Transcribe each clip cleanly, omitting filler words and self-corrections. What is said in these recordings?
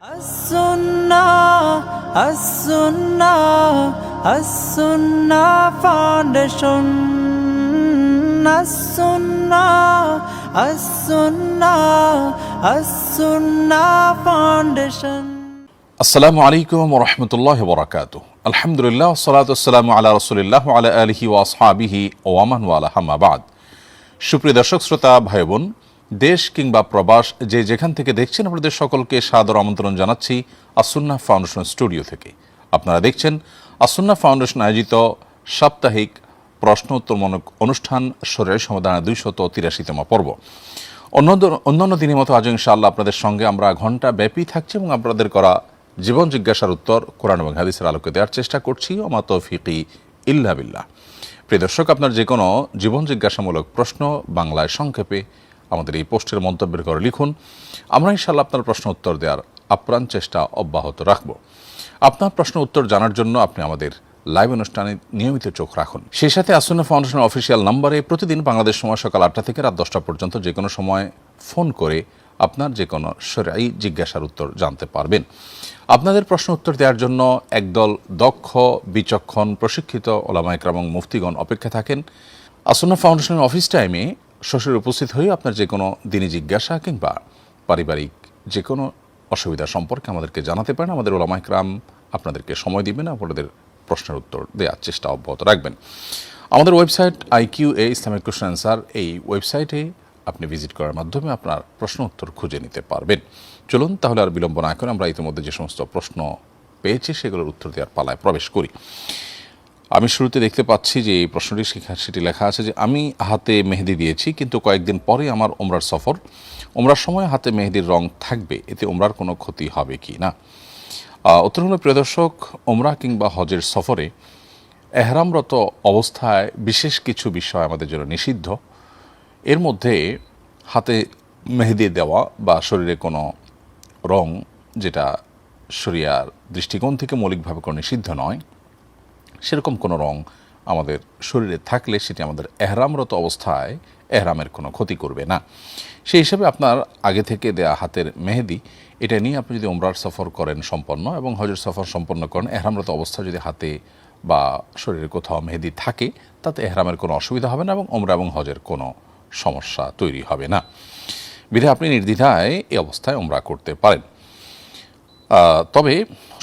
As-Sunnah Foundation. As-Sunnah Foundation. আসসালামু আলাইকুম ওয়া রাহমাতুল্লাহি ওয়া বারাকাতুহু। আলহামদুলিল্লাহ ওয়াসসালাতু ওয়াসসালামু আলা রাসূলিল্লাহ ওয়া আলা আলিহি ওয়া আসহাবিহি ওয়া মান ওয়ালা, আম্মা বাদ। সুপ্রিয় দর্শক শ্রোতা ভাই বোন, দেশ কিংবা প্রবাস যে যেখান থেকে দেখছেন, আপনাদের সকলকে সাদর আমন্ত্রণ জানাচ্ছি আস-সুন্নাহ ফাউন্ডেশন স্টুডিও থেকে। আপনারা দেখছেন আস-সুন্নাহ ফাউন্ডেশন আয়োজিত সাপ্তাহিক প্রশ্ন উত্তরমূলক অনুষ্ঠান শরীয়ত সমাধানের 283তম পর্ব। অন্যান্য দিনের মতো আজ ইনশাআল্লাহ আপনাদের সঙ্গে আমরা ঘণ্টা ব্যাপী থাকছি এবং আপনাদের করা জীবন জিজ্ঞাসার উত্তর কোরআন এবং হাদিসের আলোকে দেওয়ার চেষ্টা করছি। ওমা তৌফিকি ইল্লা বিল্লাহ। প্রিয় দর্শক, আপনার যে কোনো জীবন জিজ্ঞাসামূলক প্রশ্ন বাংলায় সংক্ষেপে আমাদের এই পোস্টের মন্তব্যের করে লিখুন। আমরা ইনশাআল্লাহ আপনার প্রশ্ন উত্তর দেওয়ার আপ্রাণ চেষ্টা অব্যাহত রাখব। আপনার প্রশ্ন উত্তর জানার জন্য আপনি আমাদের লাইভ অনুষ্ঠানে নিয়মিত চোখ রাখুন। সেই সাথে আস-সুন্নাহ ফাউন্ডেশনের অফিসিয়াল নম্বরে প্রতিদিন বাংলাদেশ সময় সকাল 8টা থেকে রাত 10টা পর্যন্ত যে কোনো সময় ফোন করে আপনার যে কোনো শরঈ জিজ্ঞাসার উত্তর জানতে পারবেন। আপনাদের প্রশ্ন উত্তর দেওয়ার জন্য একদল দক্ষ, বিচক্ষণ, প্রশিক্ষিত ওলামা ইকরাম এবং মুফতিগণ অপেক্ষা থাকেন। আস-সুন্নাহ ফাউন্ডেশনের অফিস টাইমে সরাসরি উপস্থিত হয়ে আপনার যে কোনো দিনী জিজ্ঞাসা কিংবা পারিবারিক যে কোনো অসুবিধা সম্পর্কে আমাদেরকে জানাতে পারেন। আমাদের ওলামা ইকরাম আপনাদেরকে সময় দিবেন, আপনাদের প্রশ্নের উত্তর দেওয়ার চেষ্টা অব্যাহত রাখবেন। আমাদের website IQA Islamic question answer, এই ওয়েবসাইটে আপনি ভিজিট করার মাধ্যমে আপনার প্রশ্ন উত্তর খুঁজে নিতে পারবেন। চলুন তাহলে আর বিলম্ব না করে আমরা ইতিমধ্যে যে সমস্ত প্রশ্ন পেয়েছি সেগুলোর উত্তর দেওয়ার পালায় প্রবেশ করি। আমি শুরুতে দেখতে পাচ্ছি যে এই প্রশ্নটি সেটি লেখা আছে যে আমি হাতে মেহেদি দিয়েছি, কিন্তু কয়েকদিন পরে আমার উমরার সফর। উমরার সময় হাতে মেহেদির রং থাকবে, এতে উমরার কোনো ক্ষতি হবে কি না? উত্তর হলো, প্রিয় দর্শক, উমরা কিংবা হজের সফরে এহরামরত অবস্থায় বিশেষ কিছু বিষয় আমাদের জন্য নিষিদ্ধ। এর মধ্যে হাতে মেহেদি দেওয়া বা শরীরে কোনো রং যেটা শরিয়ার দৃষ্টিকোণ থেকে মৌলিকভাবে কোনো নিষিদ্ধ নয়, সেরকম কোনো রং আমাদের শরীরে থাকলে সেটি আমাদের এহরামরত অবস্থায় এহরামের কোনো ক্ষতি করবে না। সেই হিসাবে আপনার আগে থেকে দেয়া হাতের মেহেদি, এটা নিয়ে আপনি যদি উমরার সফর করেন সম্পন্ন এবং হজের সফর সম্পন্ন করেন, এহরামরত অবস্থায় যদি হাতে বা শরীরে কোথাও মেহেদি থাকে, তাতে এহরামের কোনো অসুবিধা হবে না এবং উমরা এবং হজের কোনো সমস্যা তৈরি হবে না। বিধায় আপনি নির্দ্বিধায় এই অবস্থায় উমরা করতে পারেন। তবে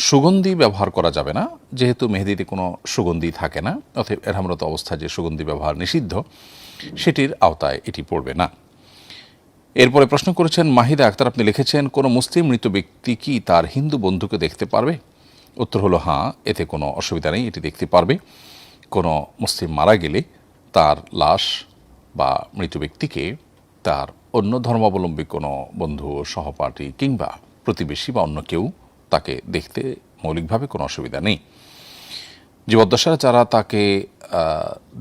সুগন্ধি ব্যবহার করা যাবে না, যেহেতু মেহেদিতে কোনো সুগন্ধি থাকে না, অতএব এহরামরত অবস্থায় যে সুগন্ধি ব্যবহার নিষিদ্ধ সেটির আওতায় এটি পড়বে না। এরপরে প্রশ্ন করেছেন মাহিদা আক্তার, আপনি লিখেছেন, কোনো মুসলিম মৃত ব্যক্তি কি তার হিন্দু বন্ধুকে দেখতে পারবে? উত্তর হলো হ্যাঁ, এতে কোনো অসুবিধা নেই, এটি দেখতে পারবে। কোনো মুসলিম মারা গেলে তার লাশ বা মৃত ব্যক্তিকে তার অন্য ধর্মাবলম্বী কোনো বন্ধু, সহপাঠী কিংবা প্রতিবেশী বা অন্য কেউ তাকে দেখতে মৌলিকভাবে কোনো অসুবিধা নেই। জীবদ্দশায় যারা তাকে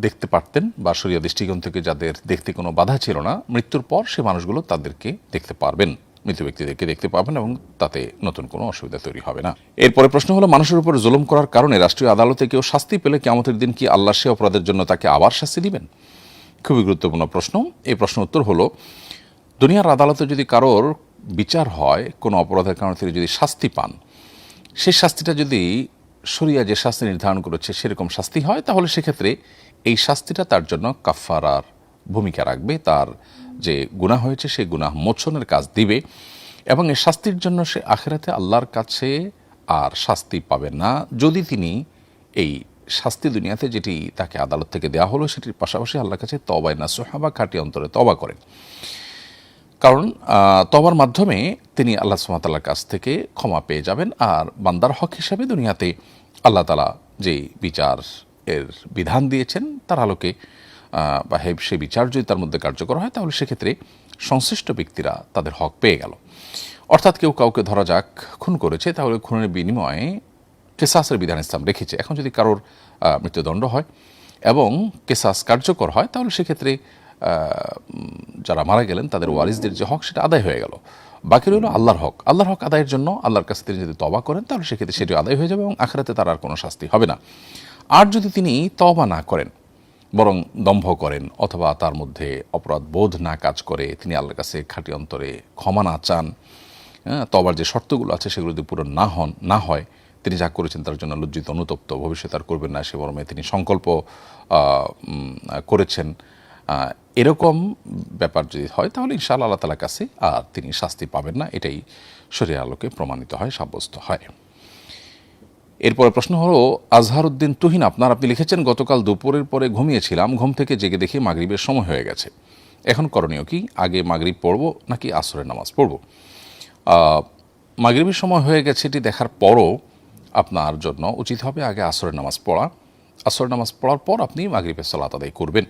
দেখতে পারতেন বা শরিয়া দৃষ্টিকোণ থেকে যাদের দেখতে কোনো বাধা ছিল না, মৃত্যুর পর সে মানুষগুলো তাদেরকে দেখতে পারবেন, মৃত ব্যক্তিদেরকে দেখতে পাবেন এবং তাতে নতুন কোনো অসুবিধা তৈরি হবে না। এরপরে প্রশ্ন হলো, মানুষের উপর জুলুম করার কারণে রাষ্ট্রীয় আদালতে কেউ শাস্তি পেলে কিয়ামতের দিন কি আল্লাহ সে অপরাধের জন্য তাকে আবার শাস্তি দিবেন? খুবই গুরুত্বপূর্ণ প্রশ্ন। এই প্রশ্ন উত্তর হলো, দুনিয়ার আদালতে যদি কারোর বিচার হয়, কোনো অপরাধের কারণে তিনি যদি শাস্তি পান, সেই শাস্তিটা যদি শরিয়া যে শাস্তি নির্ধারণ করেছে সেরকম শাস্তি হয়, তাহলে সেক্ষেত্রে এই শাস্তিটা তার জন্য কাফফারার ভূমিকা রাখবে। তার যে গুনাহ হয়েছে সেই গুনাহ মোচনের কাজ দিবে এবং এই শাস্তির জন্য সে আখিরাতে আল্লাহর কাছে আর শাস্তি পাবে না, যদি তিনি এই শাস্তি দুনিয়াতে যেটি তাকে আদালত থেকে দেওয়া হলো সেটির পাশাপাশি আল্লাহর কাছে তওবায়ে নাসুহা বা খাঁটি অন্তরে তওবা করেন। কারণ তওবার মাধ্যমে তিনি আল্লাহ সুবহানাহু ওয়া তাআলার কাছ থেকে ক্ষমা পেয়ে যাবেন। আর বান্দার হক হিসাবে দুনিয়াতে আল্লাহ তাআলা যে বিচার এর বিধান দিয়েছেন তার আলোকে বা সেই বিচার যদি তার মধ্যে কার্যকর হয়, তাহলে সেক্ষেত্রে সংশ্লিষ্ট ব্যক্তিরা তাদের হক পেয়ে গেল। অর্থাৎ কেউ কাউকে ধরা যাক খুন করেছে, তাহলে খুনের বিনিময়ে কেসাসের বিধান ইসলাম রেখেছে। এখন যদি কারোর মৃত্যুদণ্ড হয় এবং কেসাস কার্যকর হয়, তাহলে সেক্ষেত্রে যারা মারা গেলেন তাদের ওয়ারিসদের যে হক সেটা আদায় হয়ে গেল। বাকি রইল আল্লাহর হক। আল্লাহর হক আদায়ের জন্য আল্লাহর কাছে তিনি যদি তওবা করেন, তাহলে সেক্ষেত্রে সেটি আদায় হয়ে যাবে এবং আখিরাতে তার আর কোনো শাস্তি হবে না। আর যদি তিনি তওবা না করেন, বরং দম্ভ করেন অথবা তার মধ্যে অপরাধ বোধ না কাজ করে তিনি আল্লাহর কাছে খাঁটি অন্তরে ক্ষমা না চান, তবার যে শর্তগুলো আছে সেগুলো যদি পূরণ না হয় তিনি যা করেছেন তার জন্য লজ্জিত অনুতপ্ত, ভবিষ্যতে আর করবেন না সে মর্মে তিনি সংকল্প করেছেন, এরকম ব্যাপার যদি হয় তাহলে ইনশাআল্লাহ আল্লাহ তাআলার কাছে আর তিনি শাস্তি পাবেন না, এটাই শরীয়তের আলোকে প্রমাণিত হয়, সাব্যস্ত হয়। এরপরে প্রশ্ন হলো আজহারউদ্দিন তুহিন আপনি লিখেছেন গতকাল দুপুরের পরে ঘুমিয়েছিলাম, ঘুম থেকে জেগে দেখি মাগরিবের সময় হয়ে গেছে, এখন করণীয় কি? আগে মাগরিব পড়ব নাকি আসরের নামাজ পড়ব? মাগরিবের সময় হয়ে গেছে এটি দেখার পরও আপনার জন্য উচিত হবে আগে আসরের নামাজ পড়া। আসরের নামাজ পড়ার পর আপনি মাগরিবের সালাত আদায় করবেন।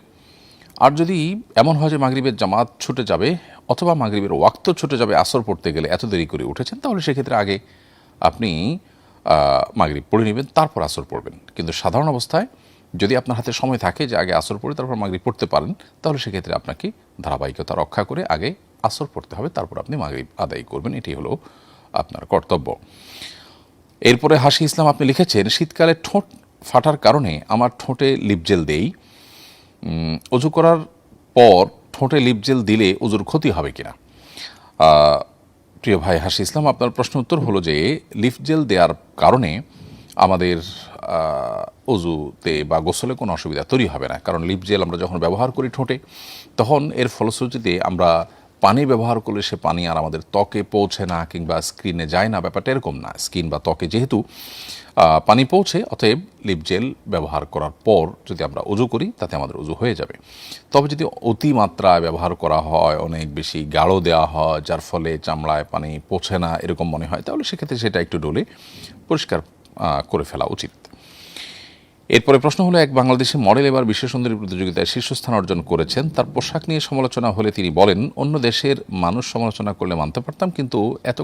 আর যদি এমন হয় যে মাগরিবের জামাত ছুটে যাবে অথবা মাগরিবের ওয়াক্ত ছুটে যাবে আসর পড়তে গেলে, এত দেরি করে উঠেছেন, তাহলে সেক্ষেত্রে আগে আপনি মাগরিব পড়ে নেবেন, তারপর আসর পড়বেন। কিন্তু সাধারণ অবস্থায় যদি আপনার হাতে সময় থাকে যে আগে আসর পড়ে তারপর মাগরিব পড়তে পারেন, তাহলে সেক্ষেত্রে আপনাকে ধারাবাহিকতা রক্ষা করে আগে আসর পড়তে হবে, তারপর আপনি মাগরিব আদায় করবেন, এটি হলো আপনার কর্তব্য। এরপরে হাসি ইসলাম আপনি লিখেছেন শীতকালে ঠোঁট ফাটার কারণে আমার ঠোঁটে লিপজেল দেই, অজু করার পর ঠোঁটে লিপজেল দিলে অজুর ক্ষতি হবে কিনা? প্রিয় ভাই হাসি ইসলাম, আপনার প্রশ্ন উত্তর হলো যে লিপজেল দেওয়ার কারণে আমাদের অজুতে বা গোসলে কোনো অসুবিধা তৈরি হবে না, কারণ লিপজেল আমরা যখন ব্যবহার করি ঠোঁটে, তখন এর ফলশ্রুতিতে আমরা পানি ব্যবহার করলে সে পানি আর আমাদের ত্বকে পৌঁছে না কিংবা স্কিনে যায় না, ব্যাপারটা এরকম না। স্কিন বা ত্বকে যেহেতু পানি পৌঁছে, অতএব লিপজেল ব্যবহার করার পর যদি আমরা অজু করি তাতে আমাদের অজু হয়ে যাবে। তবে যদি অতিমাত্রায় ব্যবহার করা হয়, অনেক বেশি গাঢ় দেওয়া হয় যার ফলে চামড়ায় পানি পৌঁছে না এরকম মনে হয়, তাহলে সেক্ষেত্রে সেটা একটু ডলে পরিষ্কার করে ফেলা উচিত। এরপরে প্রশ্ন হলো এক বাংলাদেশি মডেল এবার বিশ্ব সুন্দরী প্রতিযোগিতায় শীর্ষস্থান অর্জন করেছেন, তার পোশাক নিয়ে সমালোচনা হলে তিনি বলেন অন্য দেশের মানুষ সমালোচনা করলে মানতে পারতাম, কিন্তু এত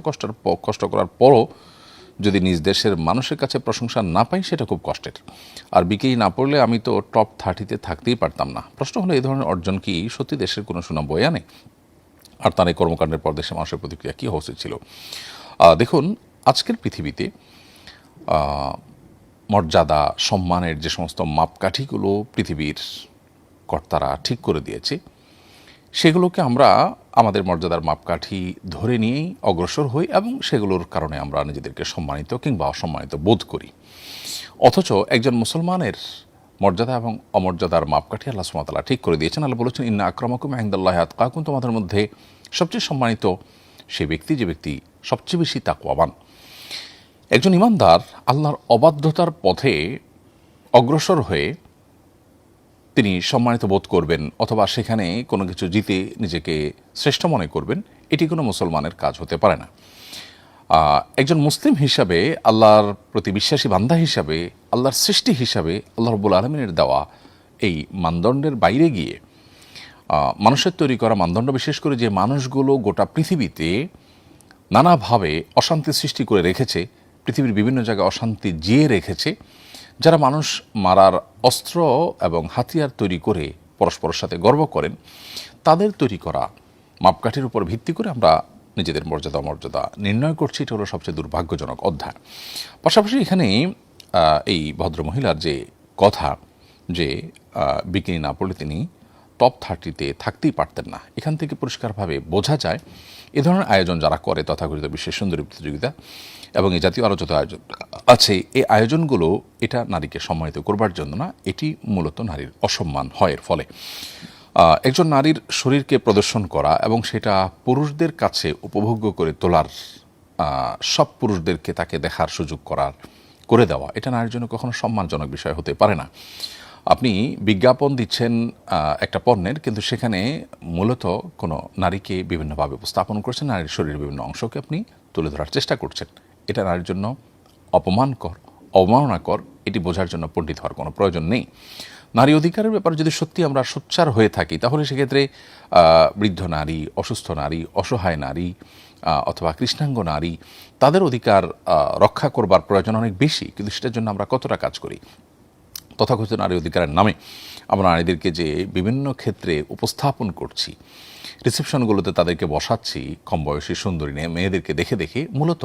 কষ্ট করার পরও যদি নিজ দেশের মানুষের কাছে প্রশংসা না পাই সেটা খুব কষ্টের। আর বিকেই না পড়লে আমি তো টপ 30-তে থাকতেই পারতাম না। প্রশ্ন হলো এই ধরনের অর্জন কি সত্যি দেশের কোনো সুনাম বয়ে আনে? আর তার এই কর্মকাণ্ডের পর দেশের মানুষের প্রতিক্রিয়া কী হওয়া উচিত ছিল? দেখুন, আজকের পৃথিবীতে মর্যাদা সম্মানের যে সমস্ত মাপকাঠিগুলো পৃথিবীর কর্তারা ঠিক করে দিয়েছে, সেগুলোকে আমরা আমাদের মর্যাদার মাপকাঠি ধরে নিয়েই অগ্রসর হই এবং সেগুলোর কারণে আমরা নিজেদেরকে সম্মানিত কিংবা অসম্মানিত বোধ করি। অথচ একজন মুসলমানের মর্যাদা এবং অমর্যাদার মাপকাঠি আল্লাহ সুবহানাহু ওয়া তাআলা ঠিক করে দিয়েছেন। আল্লাহ বলেছেন ইন্না আকরামাকুম ইনদাল্লাহি আতকাকুম, তোমাদের মধ্যে সবচেয়ে সম্মানিত সে ব্যক্তি যে ব্যক্তি সবচেয়ে বেশি তাকওয়াবান। একজন ইমানদার আল্লাহর অবাধ্যতার পথে অগ্রসর হয়ে তিনি সম্মানিত বোধ করবেন অথবা সেখানে কোনো কিছু জিতে নিজেকে শ্রেষ্ঠ মনে করবেন, এটি কোনো মুসলমানের কাজ হতে পারে না। একজন মুসলিম হিসাবে, আল্লাহর প্রতি বিশ্বাসী বান্দা হিসাবে, আল্লাহর সৃষ্টি হিসাবে আল্লাহ রাব্বুল আলামিনের দেওয়া এই মানদণ্ডের বাইরে গিয়ে মানুষের তৈরি করা মানদণ্ড, বিশেষ করে যে মানুষগুলো গোটা পৃথিবীতে নানাভাবে অশান্তি সৃষ্টি করে রেখেছে, পৃথিবীর বিভিন্ন জায়গায় অশান্তি জিয়ে রেখেছে, যারা মানুষ মারার অস্ত্র এবং হাতিয়ার তৈরি করে পরস্পরের সাথে গর্ব করেন, তাদের তৈরি করা মাপকাঠির উপর ভিত্তি করে আমরা নিজেদের মর্যাদা অমর্যাদা নির্ণয় করছি, এটা হলো সবচেয়ে দুর্ভাগ্যজনক অধ্যায়। পাশাপাশি এখানে এই ভদ্রমহিলার যে কথা যে বিকিনি না পড়লে তিনি টপ 30-তে থাকতেই পারতেন না, এখান থেকে পরিষ্কারভাবে বোঝা যায় এ ধরনের আয়োজন যারা করে তথাকথিত বিশ্ব সুন্দরী প্রতিযোগিতা এবং এই জাতীয় আরও যত আয়োজন আছে, এই আয়োজনগুলো এটা নারীকে সম্মানিত করবার জন্য না, এটি মূলত নারীর অসম্মান হয়। এর ফলে একজন নারীর শরীরকে প্রদর্শন করা এবং সেটা পুরুষদের কাছে উপভোগ্য করে তোলার, সব পুরুষদেরকে তাকে দেখার সুযোগ করে দেওয়া, এটা নারীর জন্য কখনো সম্মানজনক বিষয় হতে পারে না। আপনি বিজ্ঞাপন দিচ্ছেন একটা পণ্যের, কিন্তু সেখানে মূলত কোনো নারীকে বিভিন্নভাবে উপস্থাপন করছেন, নারীর শরীরের বিভিন্ন অংশকে আপনি তুলে ধরার চেষ্টা করছেন, এটা নারীর জন্য অবমাননাকর। এটি বোঝার জন্য পণ্ডিত হওয়ার কোনো প্রয়োজন নেই। নারী অধিকারের ব্যাপারে যদি সত্যি আমরা সোচ্চার হয়ে থাকি, তাহলে সেক্ষেত্রে বৃদ্ধ নারী, অসুস্থ নারী, অসহায় নারী অথবা কৃষ্ণাঙ্গ নারী, তাদের অধিকার রক্ষা করবার প্রয়োজন অনেক বেশি। কিন্তু সেটার জন্য আমরা কতটা কাজ করি? তথাকথিত নারী অধিকারের নামে আমরা নারীদেরকে যে বিভিন্ন ক্ষেত্রে উপস্থাপন করছি, রিসেপশনগুলোতে তাদেরকে বসাচ্ছি, কম বয়সী সুন্দরী মেয়েদেরকে দেখে দেখে মূলত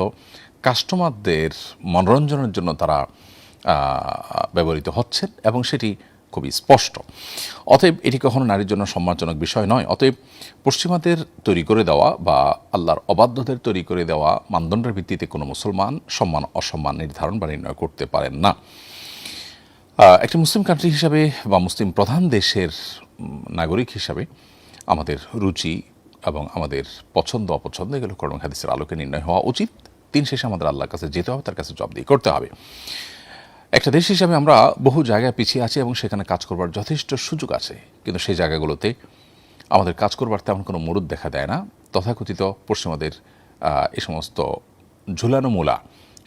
কাস্টমারদের মনোরঞ্জনের জন্য তারা ব্যবহৃত হচ্ছেন এবং সেটি খুবই স্পষ্ট। অতএব এটি কখনো নারীর জন্য সম্মানজনক বিষয় নয়। অতএব পশ্চিমাদের তৈরি করে দেওয়া বা আল্লাহর অবাধ্যদের তৈরি করে দেওয়া মানদণ্ডের ভিত্তিতে কোনো মুসলমান সম্মান অসম্মান নির্ধারণ বা নির্ণয় করতে পারেন না। একটি মুসলিম কান্ট্রি হিসাবে বা মুসলিম প্রধান দেশের নাগরিক হিসাবে আমাদের রুচি এবং আমাদের পছন্দ অপছন্দ এগুলো কোরআন হাদিসের আলোকে নির্ণয় হওয়া উচিত। দিন শেষে আমাদের আল্লাহর কাছে যেতে হবে, তার কাছে জবাবদিহি করতে হবে। একটা দেশ হিসাবে আমরা বহু জায়গায় পিছিয়ে আছি এবং সেখানে কাজ করবার যথেষ্ট সুযোগ আছে, কিন্তু সেই জায়গাগুলোতে আমাদের কাজ করবার তেমন কোনো মুরুদ দেখা দেয় না। তথাকথিত পশ্চিমাদের এই সমস্ত ঝুলানো মূলা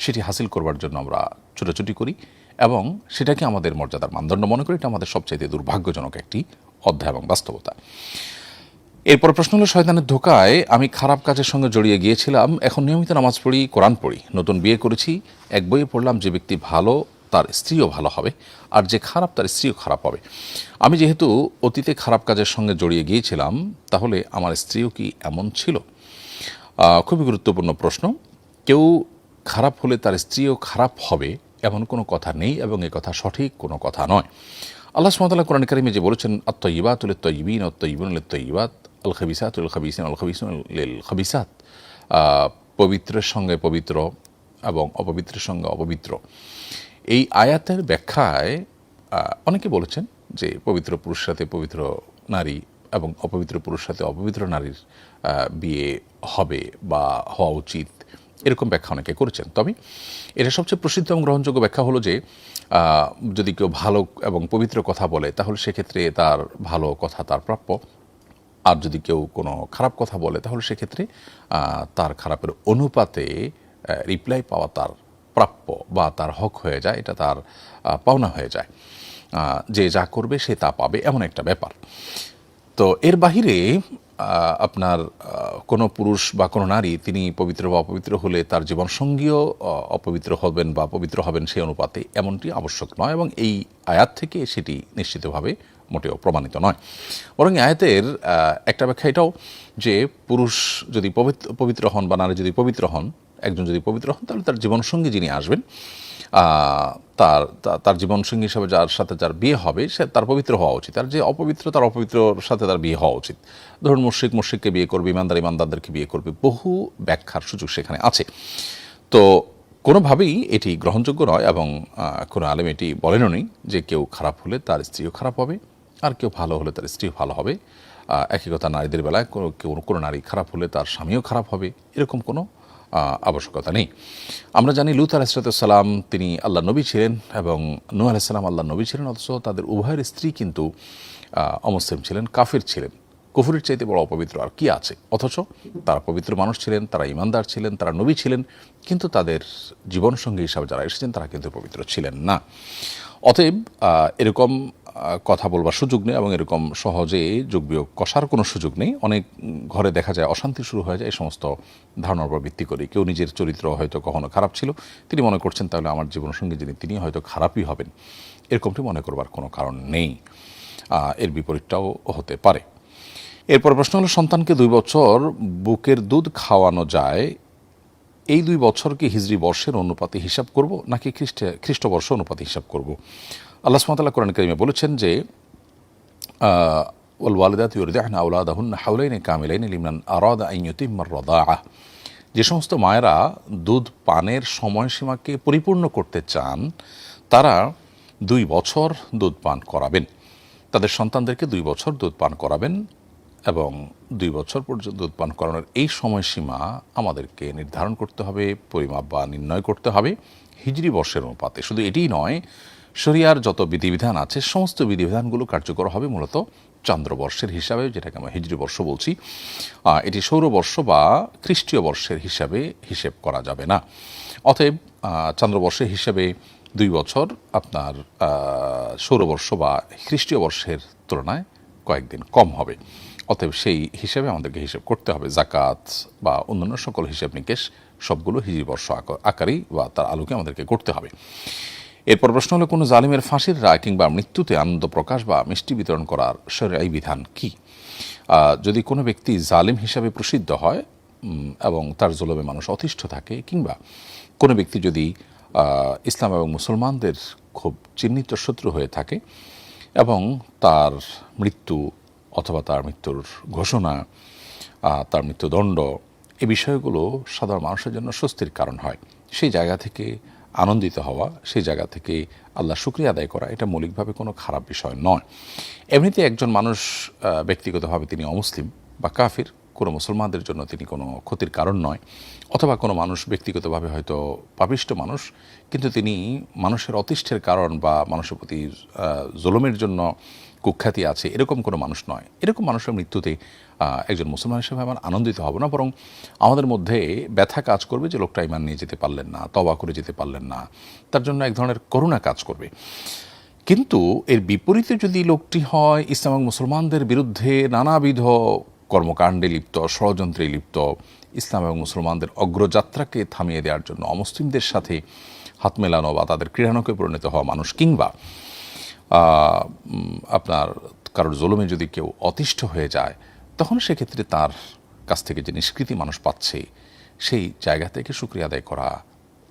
সেটি হাসিল করবার জন্য আমরা ছুটাছুটি করি এবং সেটাকে আমাদের মর্যাদার মানদণ্ড মনে করি। এটা আমাদের সবচাইতে দুর্ভাগ্যজনক একটি অধ্যায় এবং বাস্তবতা। এরপর প্রশ্ন হলো, শয়তানের ধোকায় আমি খারাপ কাজের সঙ্গে জড়িয়ে গিয়েছিলাম, এখন নিয়মিত নামাজ পড়ি, কোরআন পড়ি, নতুন বিয়ে করেছি, এক বইয়ে পড়লাম যে ব্যক্তি ভালো তার স্ত্রীও ভালো হবে আর যে খারাপ তার স্ত্রীও খারাপ হবে। আমি যেহেতু অতীতে খারাপ কাজের সঙ্গে জড়িয়ে গিয়েছিলাম, তাহলে আমার স্ত্রীও কি এমন ছিল? খুবই গুরুত্বপূর্ণ প্রশ্ন। কেউ খারাপ হলে তার স্ত্রীও খারাপ হবে এমন কোনো কথা নেই এবং এ কথা সঠিক কোনো কথা নয়। আল্লাহ সুবহানাহু ওয়া তাআলা কোরআন কারীমে যে বলেছেন, আত-তাইয়্যিবাতু লিত-তাইয়্যিবিন ওয়াত-তাইয়্যিবুনা লিত-তাইয়্যিবাত আল-খাবিসাতু লিল-খাবিসিন ওয়াল-খাবিসুনা লিল-খাবিসাত, পবিত্রের সঙ্গে পবিত্র এবং অপবিত্রের সঙ্গে অপবিত্র। এই আয়াতের ব্যাখ্যায় অনেকে বলেছেন যে পবিত্র পুরুষের সাথে পবিত্র নারী এবং অপবিত্র পুরুষের সাথে অপবিত্র নারীর বিয়ে হবে বা হওয়া উচিত, এরকম ব্যাখ্যা অনেকে করেছেন। তবে এটা সবচেয়ে প্রসিদ্ধ এবং গ্রহণযোগ্য ব্যাখ্যা হলো যে যদি কেউ ভালো এবং পবিত্র কথা বলে তাহলে সেক্ষেত্রে তার ভালো কথা তার প্রাপ্য, আর যদি কেউ কোনো খারাপ কথা বলে তাহলে সেক্ষেত্রে তার খারাপের অনুপাতে রিপ্লাই পাওয়া তার প্রাপ্য বা তার হক হয়ে যায়, এটা তার পাওনা হয়ে যায়। যে যা করবে সে তা পাবে, এমন একটা ব্যাপার। তো এর বাহিরে আপনার কোনো পুরুষ বা কোনো নারী তিনি পবিত্র বা অপবিত্র হলে তার জীবনসঙ্গীও অপবিত্র হবেন বা পবিত্র হবেন সেই অনুপাতে, এমনটি আবশ্যক নয় এবং এই আয়াত থেকে সেটি নিশ্চিতভাবে মোটেও প্রমাণিত নয়। বরং আয়াতের একটা ব্যাখ্যা এটাও যে পুরুষ যদি পবিত্র হন বা নারী যদি পবিত্র হন, একজন যদি পবিত্র হন তাহলে তার জীবনসঙ্গী যিনি আসবেন তার জীবনসঙ্গী হিসাবে যার সাথে যার বিয়ে হবে সে তার পবিত্র হওয়া উচিত, আর যে অপবিত্র তার অপবিত্রর সাথে তার বিয়ে হওয়া উচিত। ধরুন মুশরিককে বিয়ে করবে, ইমানদারদেরকে বিয়ে করবে, বহু ব্যাখ্যার সুযোগ সেখানে আছে। তো কোনোভাবেই এটি গ্রহণযোগ্য নয় এবং কোনো আলেম এটি বলেননি যে কেউ খারাপ হলে তার স্ত্রীও খারাপ হবে আর কেউ ভালো হলে তার স্ত্রীও ভালো হবে। একই কথা নারীদের বেলায় কোনো নারী খারাপ হলে তার স্বামীও খারাপ হবে, এরকম কোনো আবশ্যকতা নেই। আমরা জানি লূত আলাইহিসসালাম তিনি আল্লাহ নবী ছিলেন এবং নূহ আলাইহিসসালাম আল্লাহ নবী ছিলেন, অথচ তাদের উভয়ের স্ত্রী কিন্তু অমুসলিম ছিলেন, কাফির ছিলেন। কুফরের চাইতে বড় অপবিত্র আর কি আছে? অথচ তারা পবিত্র মানুষ ছিলেন, তারা ইমানদার ছিলেন, তারা নবী ছিলেন, কিন্তু তাদের জীবনসঙ্গী হিসাবে যারা এসেছেন তারা কিন্তু পবিত্র ছিলেন না। অতএব এরকম কথা বলবার সুযোগ নেই এবং এরকম সহজে যোগ বিয়োগ কষার কোনো সুযোগ নেই। অনেক ঘরে দেখা যায় অশান্তি শুরু হয়ে যায় এই সমস্ত ধারণার উপর ভিত্তি করে। কেউ নিজের চরিত্র হয়তো কখনো খারাপ ছিল, তিনি মনে করছেন তাহলে আমার জীবনসঙ্গী যিনি তিনি হয়তো খারাপই হবেন, এরকমটি মনে করবার কোনো কারণ নেই। এর বিপরীতটাও হতে পারে। এরপর প্রশ্ন হলো, সন্তানকে 2 বছর বুকের দুধ খাওয়ানো যায়, এই 2 বছরকে হিজরি বর্ষের অনুপাতে হিসাব করব নাকি খ্রিস্টবর্ষ অনুপাতে হিসাব করব? আল্লাহ সুবহানাহু ওয়া তাআলা কোরআন কারীমে বলেছেন যে ওয়াল ওয়ালিদাতু ইউরদি'না আওলাদাহুন্না হাওলাইনি কামিলাইনি লিমান আরাদা আন ইউতিম্মার রাদাআহ, যে সমস্ত মায়েরা দুধ পানের সময়সীমাকে পরিপূর্ণ করতে চান তারা 2 বছর দুধ পান করাবেন, তাদের সন্তানদেরকে 2 বছর দুধ পান করাবেন এবং 2 বছর পর্যন্ত দুধ পান করানোর এই সময়সীমা আমাদেরকে নির্ধারণ করতে হবে, পরিমাপ বা নির্ণয় করতে হবে হিজরি বর্ষের অনুপাতে। শুধু এটিই নয়, শরিয়ার যত বিধিবিধান আছে সমস্ত বিধিবিধানগুলো কার্যকর হবে মূলত চন্দ্রবর্ষের হিসাবে, যেটাকে আমরা হিজরি বর্ষ বলছি। এটি সৌরবর্ষ বা খ্রিস্টীয় বর্ষের হিসাবে হিসেব করা যাবে না। অতএব চন্দ্রবর্ষের হিসাবে 2 বছর আপনার সৌরবর্ষ বা খ্রিস্টীয় বর্ষের তুলনায় কয়েকদিন কম হবে। অতএব সেই হিসাবে আমাদেরকে হিসাব করতে হবে। জাকাত বা অন্যান্য সকল হিসাব নিকেশ সবগুলো হিজরি বর্ষ আকারেই বা তার আলোকে আমাদেরকে করতে হবে। এরপর প্রশ্ন হলো, কোনো জালিমের ফাঁসির রায় কিংবা মৃত্যুতে আনন্দ প্রকাশ বা মিষ্টি বিতরণ করার শরীয়ী বিধান কি? যদি কোনো ব্যক্তি জালিম হিসাবে প্রসিদ্ধ হয় এবং তার জুলুমে মানুষ অতিষ্ঠ থাকে, কিংবা কোনো ব্যক্তি যদি ইসলাম এবং মুসলমানদের খুব চিহ্নিত শত্রু হয়ে থাকে, এবং তার মৃত্যু অথবা তার মৃত্যুর ঘোষণা, তার মৃত্যুদণ্ড, এই বিষয়গুলো সাধারণ মানুষের জন্য স্বস্তির কারণ হয়। সেই জায়গা থেকে আনন্দিত হওয়া, সেই জায়গা থেকে আল্লাহ শুকরিয়া আদায় করা, এটা মৌলিকভাবে কোনো খারাপ বিষয় নয়। এমনিতে একজন মানুষ ব্যক্তিগতভাবে তিনি অমুসলিম বা কাফির, কোনো মুসলমানদের জন্য তিনি কোনো ক্ষতির কারণ নয়। অথবা কোনো মানুষ ব্যক্তিগতভাবে হয়তো পাপিষ্ট মানুষ, কিন্তু তিনি মানুষের অতিষ্ঠের কারণ বা মানুষের প্রতি জুলুমের জন্য কুখ্যাতি আছে, এরকম কোনো মানুষ নয়। এরকম মানুষের মৃত্যুতে একজন মুসলমান হিসেবে আমার আনন্দিত হব না, বরং আমাদের মধ্যে ব্যথা কাজ করবে যে লোকটা ঈমান নিয়ে যেতে পারলেন না, তওবা করে যেতে পারলেন না, তার জন্য এক ধরনের করুণা কাজ করবে। কিন্তু এর বিপরীতে যদি লোকটি হয় ইসলাম এবং মুসলমানদের বিরুদ্ধে নানাবিধ কর্মকাণ্ডে লিপ্ত, ষড়যন্ত্রে লিপ্ত, ইসলাম এবং মুসলমানদের অগ্রযাত্রাকে থামিয়ে দেওয়ার জন্য অমুসলিমদের সাথে হাত মেলানো বা তাদের ক্রীড়ানকে পরিণত হওয়া মানুষ, কিংবা আপনার কারোর জুলুমে যদি কেউ অতিষ্ঠ হয়ে যায়, তখন সেক্ষেত্রে তার কাছ থেকে যে নিষ্কৃতি মানুষ পাচ্ছে, সেই জায়গা থেকে শুকরিয়া আদায় করা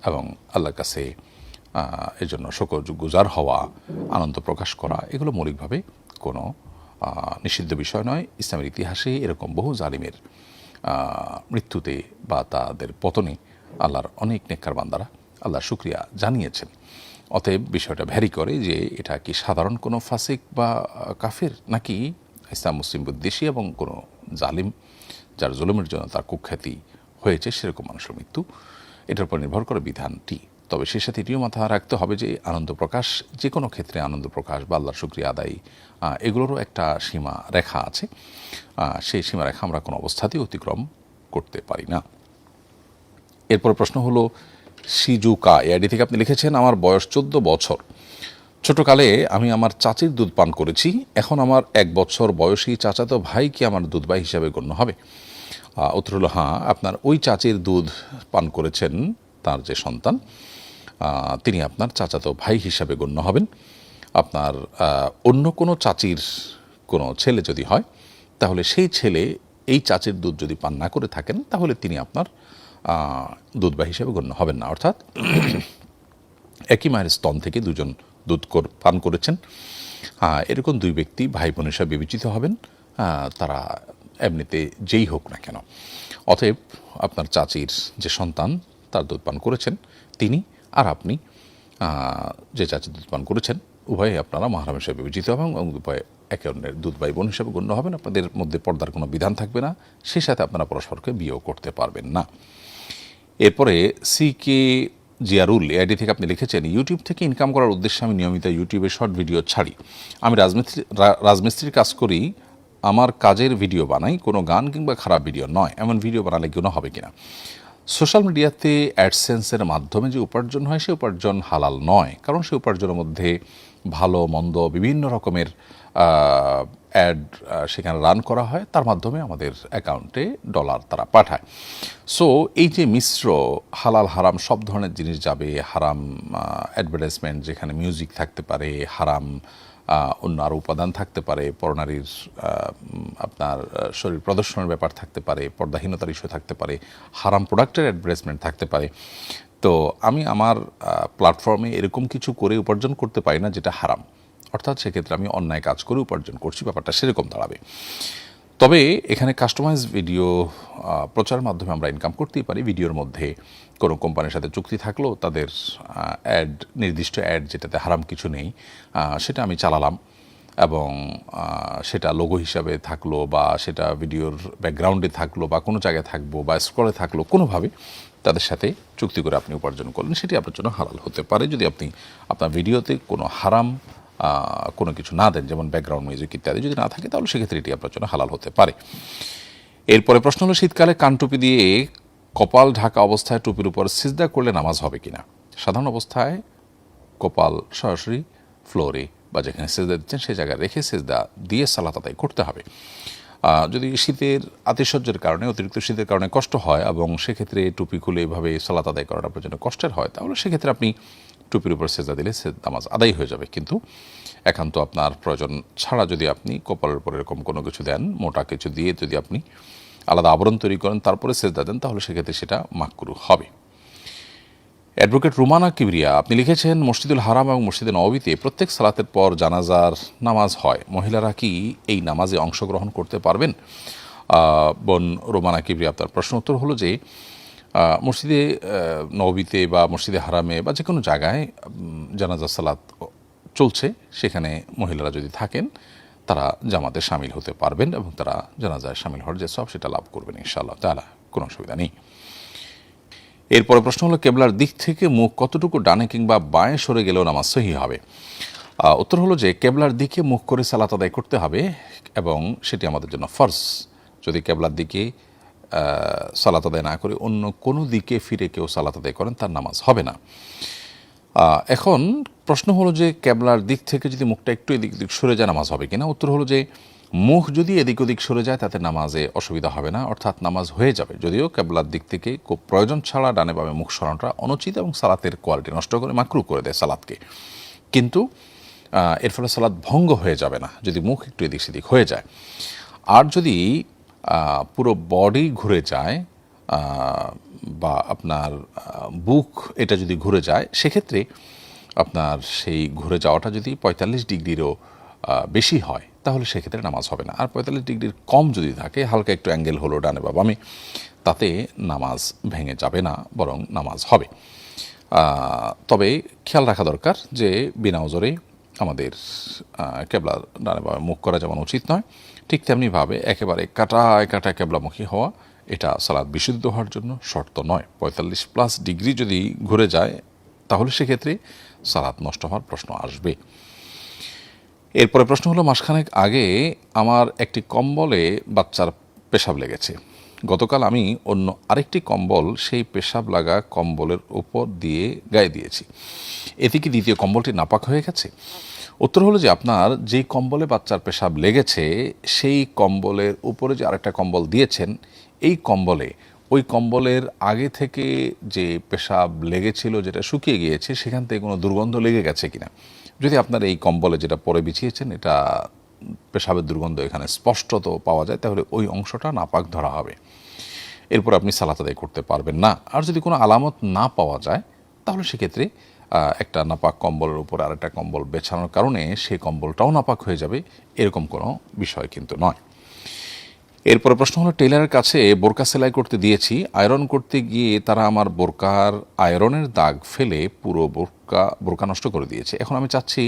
এবং আল্লাহর কাছে এই জন্য শুকরগুজার হওয়া, আনন্দ প্রকাশ করা, এগুলো মৌলিকভাবে কোনো নিষিদ্ধ বিষয় নয়। ইসলামের ইতিহাসে এরকম বহু জালিমের মৃত্যুতে বা তাদের পতনে আল্লাহর অনেক নেককার বান্দারা আল্লাহর শুকরিয়া জানিয়েছেন। অতএব বিষয়টা ভ্যারি করে যে এটা কি সাধারণ কোনো ফাসিক বা কাফের, নাকি ইসলাম মুসলিম বিদ্বেষী এবং কোনো জালিম যার জুলুমের জন্য তার কুখ্যাতি হয়েছে সেরকম মানুষের মৃত্যু, এটার উপর নির্ভর করে বিধানটি। তবে সে সাথে এটিও মাথা রাখতে হবে যে আনন্দ প্রকাশ, যে কোনো ক্ষেত্রে আনন্দ প্রকাশ বা আল্লাহর শুকরিয়া আদায়, এগুলোরও একটা সীমা রেখা আছে। সেই সীমা রেখা আমরা কোনো অবস্থাতেই অতিক্রম করতে পারি না। এরপর প্রশ্ন হলো সিজুকা এআইডি থেকে আপনি লিখেছেন, আমার বয়স 14 বছর। ছোটকালে আমি আমার চাচির দুধ পান করেছি। এখন আমার 1 বছর বয়সী চাচাতো ভাই কি আমার দুধ ভাই হিসাবে গণ্য হবে? উত্তর হলো হ্যাঁ, আপনার ওই চাচির দুধ পান করেছেন তার যে সন্তান, তিনি আপনার চাচাতো ভাই হিসাবে গণ্য হবেন। আপনার অন্য কোনো চাচির কোনো ছেলে যদি হয়, তাহলে সেই ছেলে এই চাচির দুধ যদি পান না করে থাকেন, তাহলে তিনি আপনার দুধ ভাই হিসাবে গণ্য হবেন না। অর্থাৎ একই মায়ের স্তন থেকে দুজন দুধ পান করেছেন, এরকম দুই ব্যক্তি ভাই বোন হিসাবে বিবেচিত হবেন, তারা এমনিতে যেই হোক না কেন। অতএব আপনার চাচির যে সন্তান তার দুধ পান করেছেন তিনি আর আপনি, যে চাচির দুধ পান করেছেন, উভয়ে আপনারা মাহরাম হিসেবে বিবেচিত হবেন এবং উভয়ে একে অন্যের দুধ ভাই বোন হিসাবে গণ্য হবেন। আপনাদের মধ্যে পর্দার কোনো বিধান থাকবে না, সেই সাথে আপনারা পরস্পরকে বিয়েও করতে পারবেন না। এরপরে সিকে জিয়ারুল এআইডি থেকে আপনি লিখেছেন, ইউটিউব থেকে ইনকাম করার উদ্দেশ্যে আমি নিয়মিত ইউটিউবে শর্ট ভিডিও ছাড়ি। আমি রাজমিস্ত্রির কাজ করি, আমার কাজের ভিডিও বানাই, কোনো গান কিংবা খারাপ ভিডিও নয়। এমন ভিডিও বানালে গুনাহ হবে কিনা? সোশ্যাল মিডিয়াতে অ্যাডসেন্সের মাধ্যমে যে উপার্জন হয়, সে উপার্জন হালাল নয়, কারণ সে উপার্জনের মধ্যে ভালো মন্দ বিভিন্ন রকমের অ্যাড সেখানে রান করা হয়, তার মাধ্যমে আমাদের অ্যাকাউন্টে ডলার তারা পাঠায়। সো এই যে মিশ্র হালাল হারাম সব ধরনের জিনিস যাবে, হারাম অ্যাডভার্টাইজমেন্ট যেখানে মিউজিক থাকতে পারে, হারাম অন্য আরও উপাদান থাকতে পারে, পরনারীর আপনার শরীর প্রদর্শনের ব্যাপার থাকতে পারে, পর্দাহীনতার ইস্যু থাকতে পারে, হারাম প্রোডাক্টের অ্যাডভার্টাইজমেন্ট থাকতে পারে। তো আমি আমার প্ল্যাটফর্মে এরকম কিছু করে উপার্জন করতে পারি না যেটা হারাম, অর্থাৎ সেক্ষেত্রে আমি অন্যায় কাজ করে উপার্জন করছি, ব্যাপারটা সেরকম দাঁড়াবে। তবে এখানে কাস্টমাইজ ভিডিও প্রচারের মাধ্যমে আমরা ইনকাম করতেই পারি। ভিডিওর মধ্যে কোনো কোম্পানির সাথে চুক্তি থাকলো, তাদের অ্যাড, নির্দিষ্ট অ্যাড যেটাতে হারাম কিছু নেই, সেটা আমি চালালাম এবং সেটা লোগো হিসাবে থাকলো বা সেটা ভিডিওর ব্যাকগ্রাউন্ডে থাকলো বা কোনো জায়গায় থাকবো বা স্ক্রলে থাকলো, কোনোভাবে তাদের সাথে চুক্তি করে আপনি উপার্জন করলেন, সেটি আপনার জন্য হালাল হতে পারে যদি আপনি আপনার ভিডিওতে কোনো হারাম কোনো কিছু না দেন, যেমন ব্যাকগ্রাউন্ড মিউজিক ইত্যাদি যদি না থাকে, তাহলে সেক্ষেত্রে এটি আপনার জন্য হালাল হতে পারে। এরপরে প্রশ্ন হলো, শীতকালে কানটুপি দিয়ে কপাল ঢাকা অবস্থায় টুপির উপর সিজদা করলে নামাজ হবে কিনা? সাধারণ অবস্থায় কপাল সরাসরি ফ্লোরে বা যেখানে সিজদা দিচ্ছেন সেই জায়গায় রেখে সিজদা দিয়ে সালাত আদায় করতে হবে। যদি শীতের আতিশয্যের কারণে, অতিরিক্ত শীতের কারণে কষ্ট হয় এবং সেক্ষেত্রে টুপি খুলে এভাবে সালাত আদায় করাটা আপনার জন্য কষ্টের হয়, তাহলে সেক্ষেত্রে আপনি টুপির উপর সেজদা দিলে নামাজ আদায় হয়ে যাবে। কিন্তু একান্ত আপনার প্রয়োজন ছাড়া যদি আপনি কপালের উপর এরকম কোনো কিছু দেন, মোটা কিছু দিয়ে যদি আপনি আলাদা আবরণ তৈরি করেন তারপরে সেজদা দেন, তাহলে সেক্ষেত্রে সেটা মাকরুহ হবে। অ্যাডভোকেট রুমানা কিবরিয়া আপনি লিখেছেন, মসজিদুল হারাম এবং মসজিদে নববীতে প্রত্যেক সালাতের পর জানাজার নামাজ হয়, মহিলারা কি এই নামাজে অংশগ্রহণ করতে পারবেন? বোন রুমানা কিবরিয়া, আপনার প্রশ্ন উত্তর হলো যে মসজিদে নববীতে বা মসজিদে হারামে বা যে কোনো জায়গায় জানাজা সালাত চলছে, সেখানে মহিলারা যদি থাকেন তারা জামাতে শামিল হতে পারবেন এবং তারা জানাজায় শামিল হওয়ার যে সব সেটা লাভ করবেন ইনশাআল্লাহ তাআলা, কোনো অসুবিধা নেই। এরপরে প্রশ্ন হলো, কেবলার দিক থেকে মুখ কতটুকু ডানে কিংবা বাঁয়ে সরে গেলেও নামাজ সহি হবে? উত্তর হলো যে কেবলার দিকে মুখ করে সালাত আদায় করতে হবে এবং সেটি আমাদের জন্য ফরজ। যদি কেবলার দিকে সালাত আদায় না করে অন্য কোনো দিকে ফিরে কেউ সালাত আদায় করেন তার নামাজ হবে না। এখন প্রশ্ন হলো যে কেবলার দিক থেকে যদি মুখটা একটু এদিক ওদিক সরে যায় নামাজ হবে কিনা? উত্তর হলো যে মুখ যদি এদিক ওদিক সরে যায় তাতে নামাজে অসুবিধা হবে না, অর্থাৎ নামাজ হয়ে যাবে। যদিও কেবলার দিক থেকে খুব প্রয়োজন ছাড়া ডানে বামে মুখ সরানোটা অনুচিত এবং সালাতের কোয়ালিটি নষ্ট করে মাকরু করে দেয় সালাতকে, কিন্তু এর ফলে সালাত ভঙ্গ হয়ে যাবে না যদি মুখ একটু এদিক সেদিক হয়ে যায়। আর যদি পুরো বডি ঘুরে যায় বা আপনার বুক এটা যদি ঘুরে যায়, সেক্ষেত্রে আপনার সেই ঘুরে যাওয়াটা যদি 45 ডিগ্রিরও বেশি হয় তাহলে সেক্ষেত্রে নামাজ হবে না। আর 45 ডিগ্রির কম যদি থাকে, হালকা একটু অ্যাঙ্গেল হলো ডানে বা বামে, তাতে নামাজ ভেঙে যাবে না, বরং নামাজ হবে। তবে খেয়াল রাখা দরকার যে বিনা ওজরে আমাদের কেবলা ডানে বামে মুখ করা যেমন উচিত নয়, ঠিক তেমনিভাবে একেবারে কাটায় কাটায় কেবলামুখী হওয়া এটা সালাত বিশুদ্ধ হওয়ার জন্য শর্ত নয়। 45+ ডিগ্রি যদি ঘুরে যায় তাহলে সেক্ষেত্রে সালাত নষ্ট হওয়ার প্রশ্ন আসবে। এরপরে প্রশ্ন হলো, মাসখানেক আগে আমার একটি কম্বলে বাচ্চার পেশাব লেগেছে। গতকাল আমি অন্য আরেকটি কম্বল সেই পেশাব লাগা কম্বলের উপর দিয়ে গায়ে দিয়েছি, এতে কি দ্বিতীয় কম্বলটি নাপাক হয়ে গেছে? উত্তর হলো যে আপনার যেই কম্বলে বাচ্চার পেশাব লেগেছে সেই কম্বলের উপরে যে আরেকটা কম্বল দিয়েছেন, এই কম্বলে ওই কম্বলের আগে থেকে যে পেশাব লেগেছিল যেটা শুকিয়ে গিয়েছে সেখান থেকে কোনো দুর্গন্ধ লেগে গেছে কিনা। যদি আপনার এই কম্বলে যেটা পরে বিছিয়েছেন এটা পেশাবের দুর্গন্ধ এখানে স্পষ্টত পাওয়া যায়, তাহলে ওই অংশটা নাপাক ধরা হবে, এরপর আপনি সালাত আদায় করতে পারবেন না। আর যদি কোনো আলামত না পাওয়া যায় তাহলে সেক্ষেত্রে একটা নাপাক কম্বলের উপর আরেকটা কম্বল বেছানোর কারণে সেই কম্বলটাও নাপাক হয়ে যাবে, এরকম কোনো বিষয় কিন্তু নয়। এরপরে প্রশ্ন হলো, টেলারের কাছে বোরকা সেলাই করতে দিয়েছি, আয়রন করতে গিয়ে তারা আমার বোরকার আয়রনের দাগ ফেলে পুরো বোরকা নষ্ট করে দিয়েছে। এখন আমি চাচ্ছি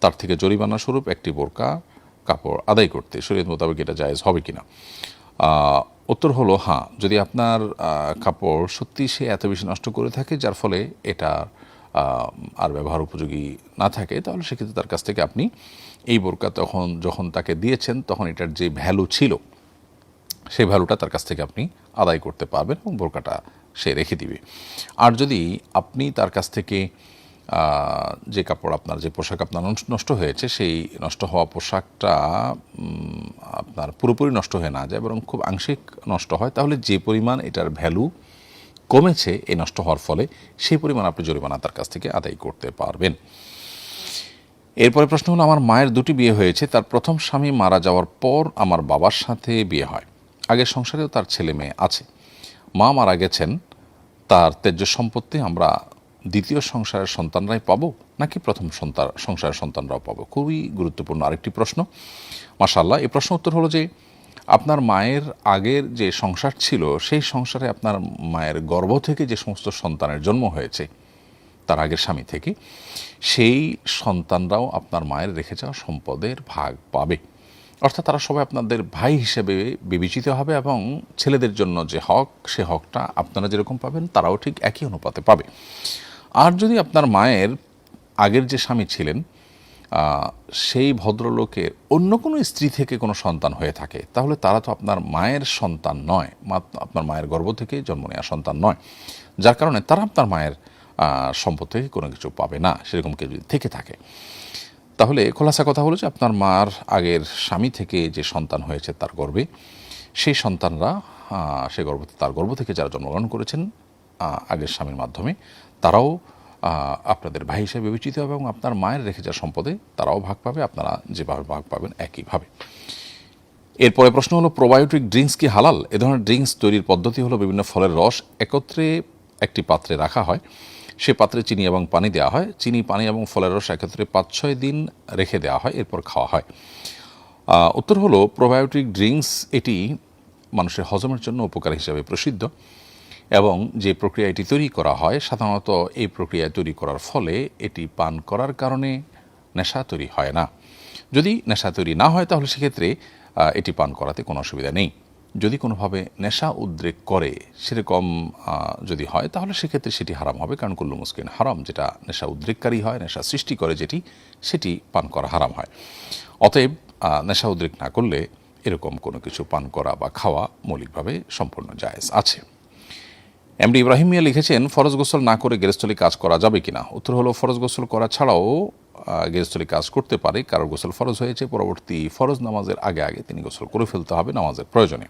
তার থেকে জরিমানা স্বরূপ একটি বোরকা কাপড় আদায় করতে, শরীয়ত মোতাবেক এটা জায়েজ হবে কিনা? উত্তর হলো হ্যাঁ, যদি আপনার কাপড় সত্যি সে এত বেশি নষ্ট করে থাকে যার ফলে এটা আর ব্যবহার উপযোগী না থাকে, তাহলে সেক্ষেত্রে তার কাছ থেকে আপনি এই বোরকা যখন তাকে দিয়েছেন তখন এটার যে ভ্যালু ছিল সেই ভ্যালুটা তার কাছ থেকে আপনি আদায় করতে পারবেন এবং বোরকাটা সে রেখে দিবে। আর যদি আপনি তার কাছ থেকে যে কাপড় আপনার যে পোশাক আপনার নষ্ট হয়েছে সেই নষ্ট হওয়া পোশাকটা আপনার পুরোপুরি নষ্ট হয়ে না যায় বরং খুব আংশিক নষ্ট হয়, তাহলে যে পরিমাণ এটার ভ্যালু কমেছে এই নষ্ট হওয়ার ফলে সেই পরিমাণ আপনি জরিমানা তার কাছ থেকে আদায় করতে পারবেন। এরপরে প্রশ্ন হলো, আমার মায়ের দুটি বিয়ে হয়েছে, তার প্রথম স্বামী মারা যাওয়ার পর আমার বাবার সাথে বিয়ে হয়, আগের সংসারেও তার ছেলে মেয়ে আছে, মা মারা গেছেন, তার ত্যায্য সম্পত্তি আমরা দ্বিতীয় সংসারের সন্তানরাই পাবো নাকি প্রথম সংসারের সন্তানরাও পাবো? খুবই গুরুত্বপূর্ণ আরেকটি প্রশ্ন, মাশাআল্লাহ। এই প্রশ্ন উত্তর হলো যে আপনার মায়ের আগের যে সংসার ছিল সেই সংসারে আপনার মায়ের গর্ভ থেকে যে সমস্ত সন্তানের জন্ম হয়েছে তার আগের স্বামী থেকে, সেই সন্তানরাও আপনার মায়ের রেখে যাওয়া সম্পদের ভাগ পাবে, অর্থাৎ তারা সবাই আপনাদের ভাই হিসেবে বিবেচিত হবে এবং ছেলেদের জন্য যে হক সে হকটা আপনারা যেরকম পাবেন তারাও ঠিক একই অনুপাতে পাবে। আর যদি আপনার মায়ের আগের যে স্বামী ছিলেন সেই ভদ্রলোকের অন্য কোনো স্ত্রী থেকে কোনো সন্তান হয়ে থাকে তাহলে তারা তো আপনার মায়ের সন্তান নয়, আপনার মায়ের গর্ভ থেকে জন্ম নেওয়া সন্তান নয়, যার কারণে তারা আপনার মায়ের সম্পদ থেকে কোনো কিছু পাবে না, সেরকম কেউ যদি থেকে থাকে। তাহলে খোলাসা কথা হলো যে আপনার মার আগের স্বামী থেকে যে সন্তান হয়েছে তার গর্ভে, সেই সন্তানরা তার গর্ভ থেকে যারা জন্মগ্রহণ করেছেন আগের স্বামীর মাধ্যমে তারাও আপনাদের ভাই হিসেবে বিবেচিত হবে এবং আপনার মায়ের রেখে যাওয়া সম্পদে তারাও ভাগ পাবে, আপনারা যেভাবে ভাগ পাবেন একইভাবে। এরপরে প্রশ্ন হলো, প্রোবায়োটিক ড্রিঙ্কস কি হালাল? এ ধরনের ড্রিঙ্কস তৈরির পদ্ধতি হলো বিভিন্ন ফলের রস একত্রে একটি পাত্রে রাখা হয়, সে পাত্রে চিনি এবং পানি দেওয়া হয়, চিনি, পানি এবং ফলের রস একত্রে 5-6 দিন রেখে দেওয়া হয়, এরপর খাওয়া হয়। উত্তর হলো প্রোবায়োটিক ড্রিঙ্কস এটি মানুষের হজমের জন্য উপকার হিসাবে প্রসিদ্ধ এবং যে প্রক্রিয়া এটি তৈরি করা হয় সাধারণত এই প্রক্রিয়া তৈরি করার ফলে এটি পান করার কারণে নেশা তৈরি হয় না। যদি নেশা তৈরি না হয় তাহলে সেক্ষেত্রে এটি পান করাতে কোনো অসুবিধা নেই। যদি কোনোভাবে নেশা উদ্রেক করে সেরকম যদি হয় তাহলে সেক্ষেত্রে সেটি হারাম হবে, কারণ কুল্লু মুস্কিন হারাম, যেটা নেশা উদ্রেককারী হয়, নেশা সৃষ্টি করে যেটি, সেটি পান করা হারাম হয়। অতএব নেশা উদ্রেক না করলে এরকম কোনো কিছু পান করা বা খাওয়া মৌলিকভাবে সম্পূর্ণ জায়েজ আছে। এমডি ইব্রাহিম মিয়া লিখেছেন, ফরজ গোসল না করে গেরস্থলী কাজ করা যাবে কিনা? উত্তর হলো, ফরজ গোসল করা ছাড়াও গেরস্থলী কাজ করতে পারে। কারোর গোসল ফরজ হয়েছে, পরবর্তী ফরজ নামাজের আগে আগে তিনি গোসল করে ফেলতে হবে নামাজের প্রয়োজনে।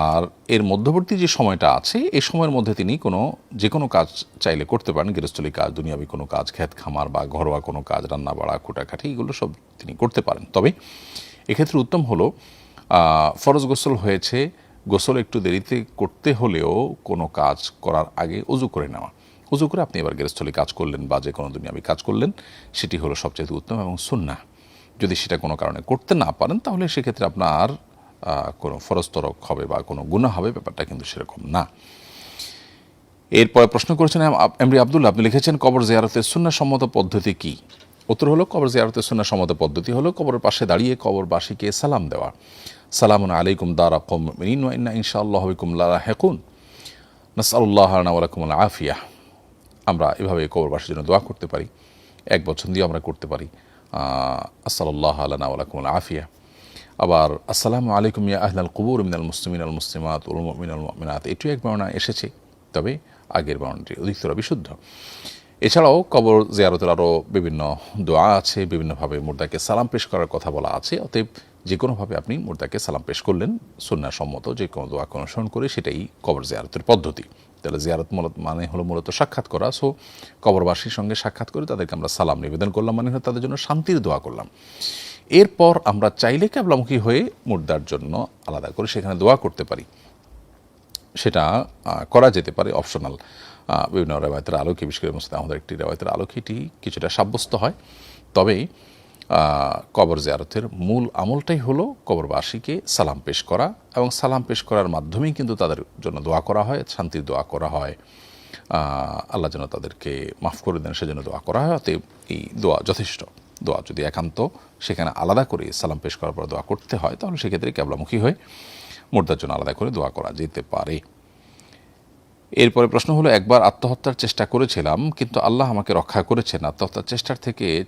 আর এর মধ্যবর্তী যে সময়টা আছে এই সময়ের মধ্যে তিনি যে কোনো কাজ চাইলে করতে পারেন, গেরস্থলী কাজ, দুনিয়াবী কোনো কাজ, ক্ষেত খামার বা ঘরোয়া কোনো কাজ, রান্না বাড়া, কুটাকাটি, এগুলো সব তিনি করতে পারেন। তবে এক্ষেত্রে উত্তম হলো ফরজ গোসল হয়েছে, গোসল একটু দেরিতে করতে হলেও কোনো কাজ করার আগে উজু করে নেওয়া। উজু করে আপনি এবার গেরস্থলী কাজ করলেন বা যে কোনো দুনিয়াবী কাজ করলেন, সেটি হলো সবচেয়ে উত্তম এবং সুন্নাহ। যদি সেটা কোনো কারণে করতে না পারেন তাহলে সেক্ষেত্রে আপনার কোনো ফরজ তরক হবে বা কোনো গুনাহ হবে, ব্যাপারটা কিন্তু সেরকম না। এরপরে প্রশ্ন করেছেন এমডি আব্দুল্লাহ, আপনি লিখেছেন, কবর জিয়ারতের সুন্নাহসম্মত পদ্ধতি কি? উত্তর হলো, কবর জিয়ারতের সুন্নাহসম্মত পদ্ধতি হলো কবরের পাশে দাঁড়িয়ে কবরবাসীকে সালাম দেওয়া। সালামুন আলাইকুম দারা কওমিন ওয়া ইন্না ইনশাআল্লাহু বিকুম লাহিকুন নাসআলুল্লাহ লানা ওয়া লাকুমুল আফিয়া। আমরা এভাবে কবরবাসীর জন্য দোয়া করতে পারি, এক বছর দিয়ে আমরা করতে পারি আসসালুল্লাহ লানা ওয়া লাকুমুল আফিয়া। আবার আসসালামু আলাইকুম ইয়া আহলাল কুবুর মিনাল মুসলিমিন আল মুসলিমাত ওয়াল মুমিনিন ওয়াল মুমিনাত, এটিও এক বর্ণনা এসেছে, তবে আগের বর্ণনাটি অধিকতর বিশুদ্ধ। এছাড়াও কবর জিয়ারতের আরও বিভিন্ন দোয়া আছে, বিভিন্নভাবে মুর্দাকে সালাম পেশ করার কথা বলা আছে। অতএব যে কোনোভাবে আপনি মুর্দাকে সালাম পেশ করলেন, সুন্নাহসম্মত যে কোনো দোয়াকে অনুসরণ করে, সেটাই কবর জিয়ারতের পদ্ধতি। তাহলে জিয়ারত মানে হলো মূলত সাক্ষাৎ করা। সো কবরবাসীর সঙ্গে সাক্ষাৎ করে তাদেরকে আমরা সালাম নিবেদন করলাম, মানে হলো তাদের জন্য শান্তির দোয়া করলাম। এরপর আমরা চাইলে কিবলামুখী হয়ে মুর্দার জন্য আলাদা করে সেখানে দোয়া করতে পারি, সেটা করা যেতে পারে, অপশনাল। বিভিন্ন রেওয়ায়তের আলোকে, বিশেষ করে মুসলিম আমাদের একটি রেওয়ায়তের আলোকে এটি কিছুটা সাব্যস্ত হয়। তবে কবর জিয়ারতের মূল আমলটাই হলো কবরবাসীকে সালাম পেশ করা, এবং সালাম পেশ করার মাধ্যমেই কিন্তু তাদের জন্য দোয়া করা হয়, শান্তির দোয়া করা হয়, আল্লাহ যেন তাদেরকে মাফ করে দেন সেজন্য দোয়া করা হয়। অতএব এই দোয়া যথেষ্ট। দোয়া যদি একান্ত সেখানে আলাদা করে সালাম পেশ করার পর দোয়া করতে হয়, তাহলে সেক্ষেত্রে কিবলামুখী হয়ে মুর্দার জন্য আলাদা করে দোয়া করা যেতে পারে। এরপরে প্রশ্ন হলো, একবার আত্মহত্যার চেষ্টা করেছিলাম কিন্তু আল্লাহ আমাকে রক্ষা করেছেন, আত্মহত্যার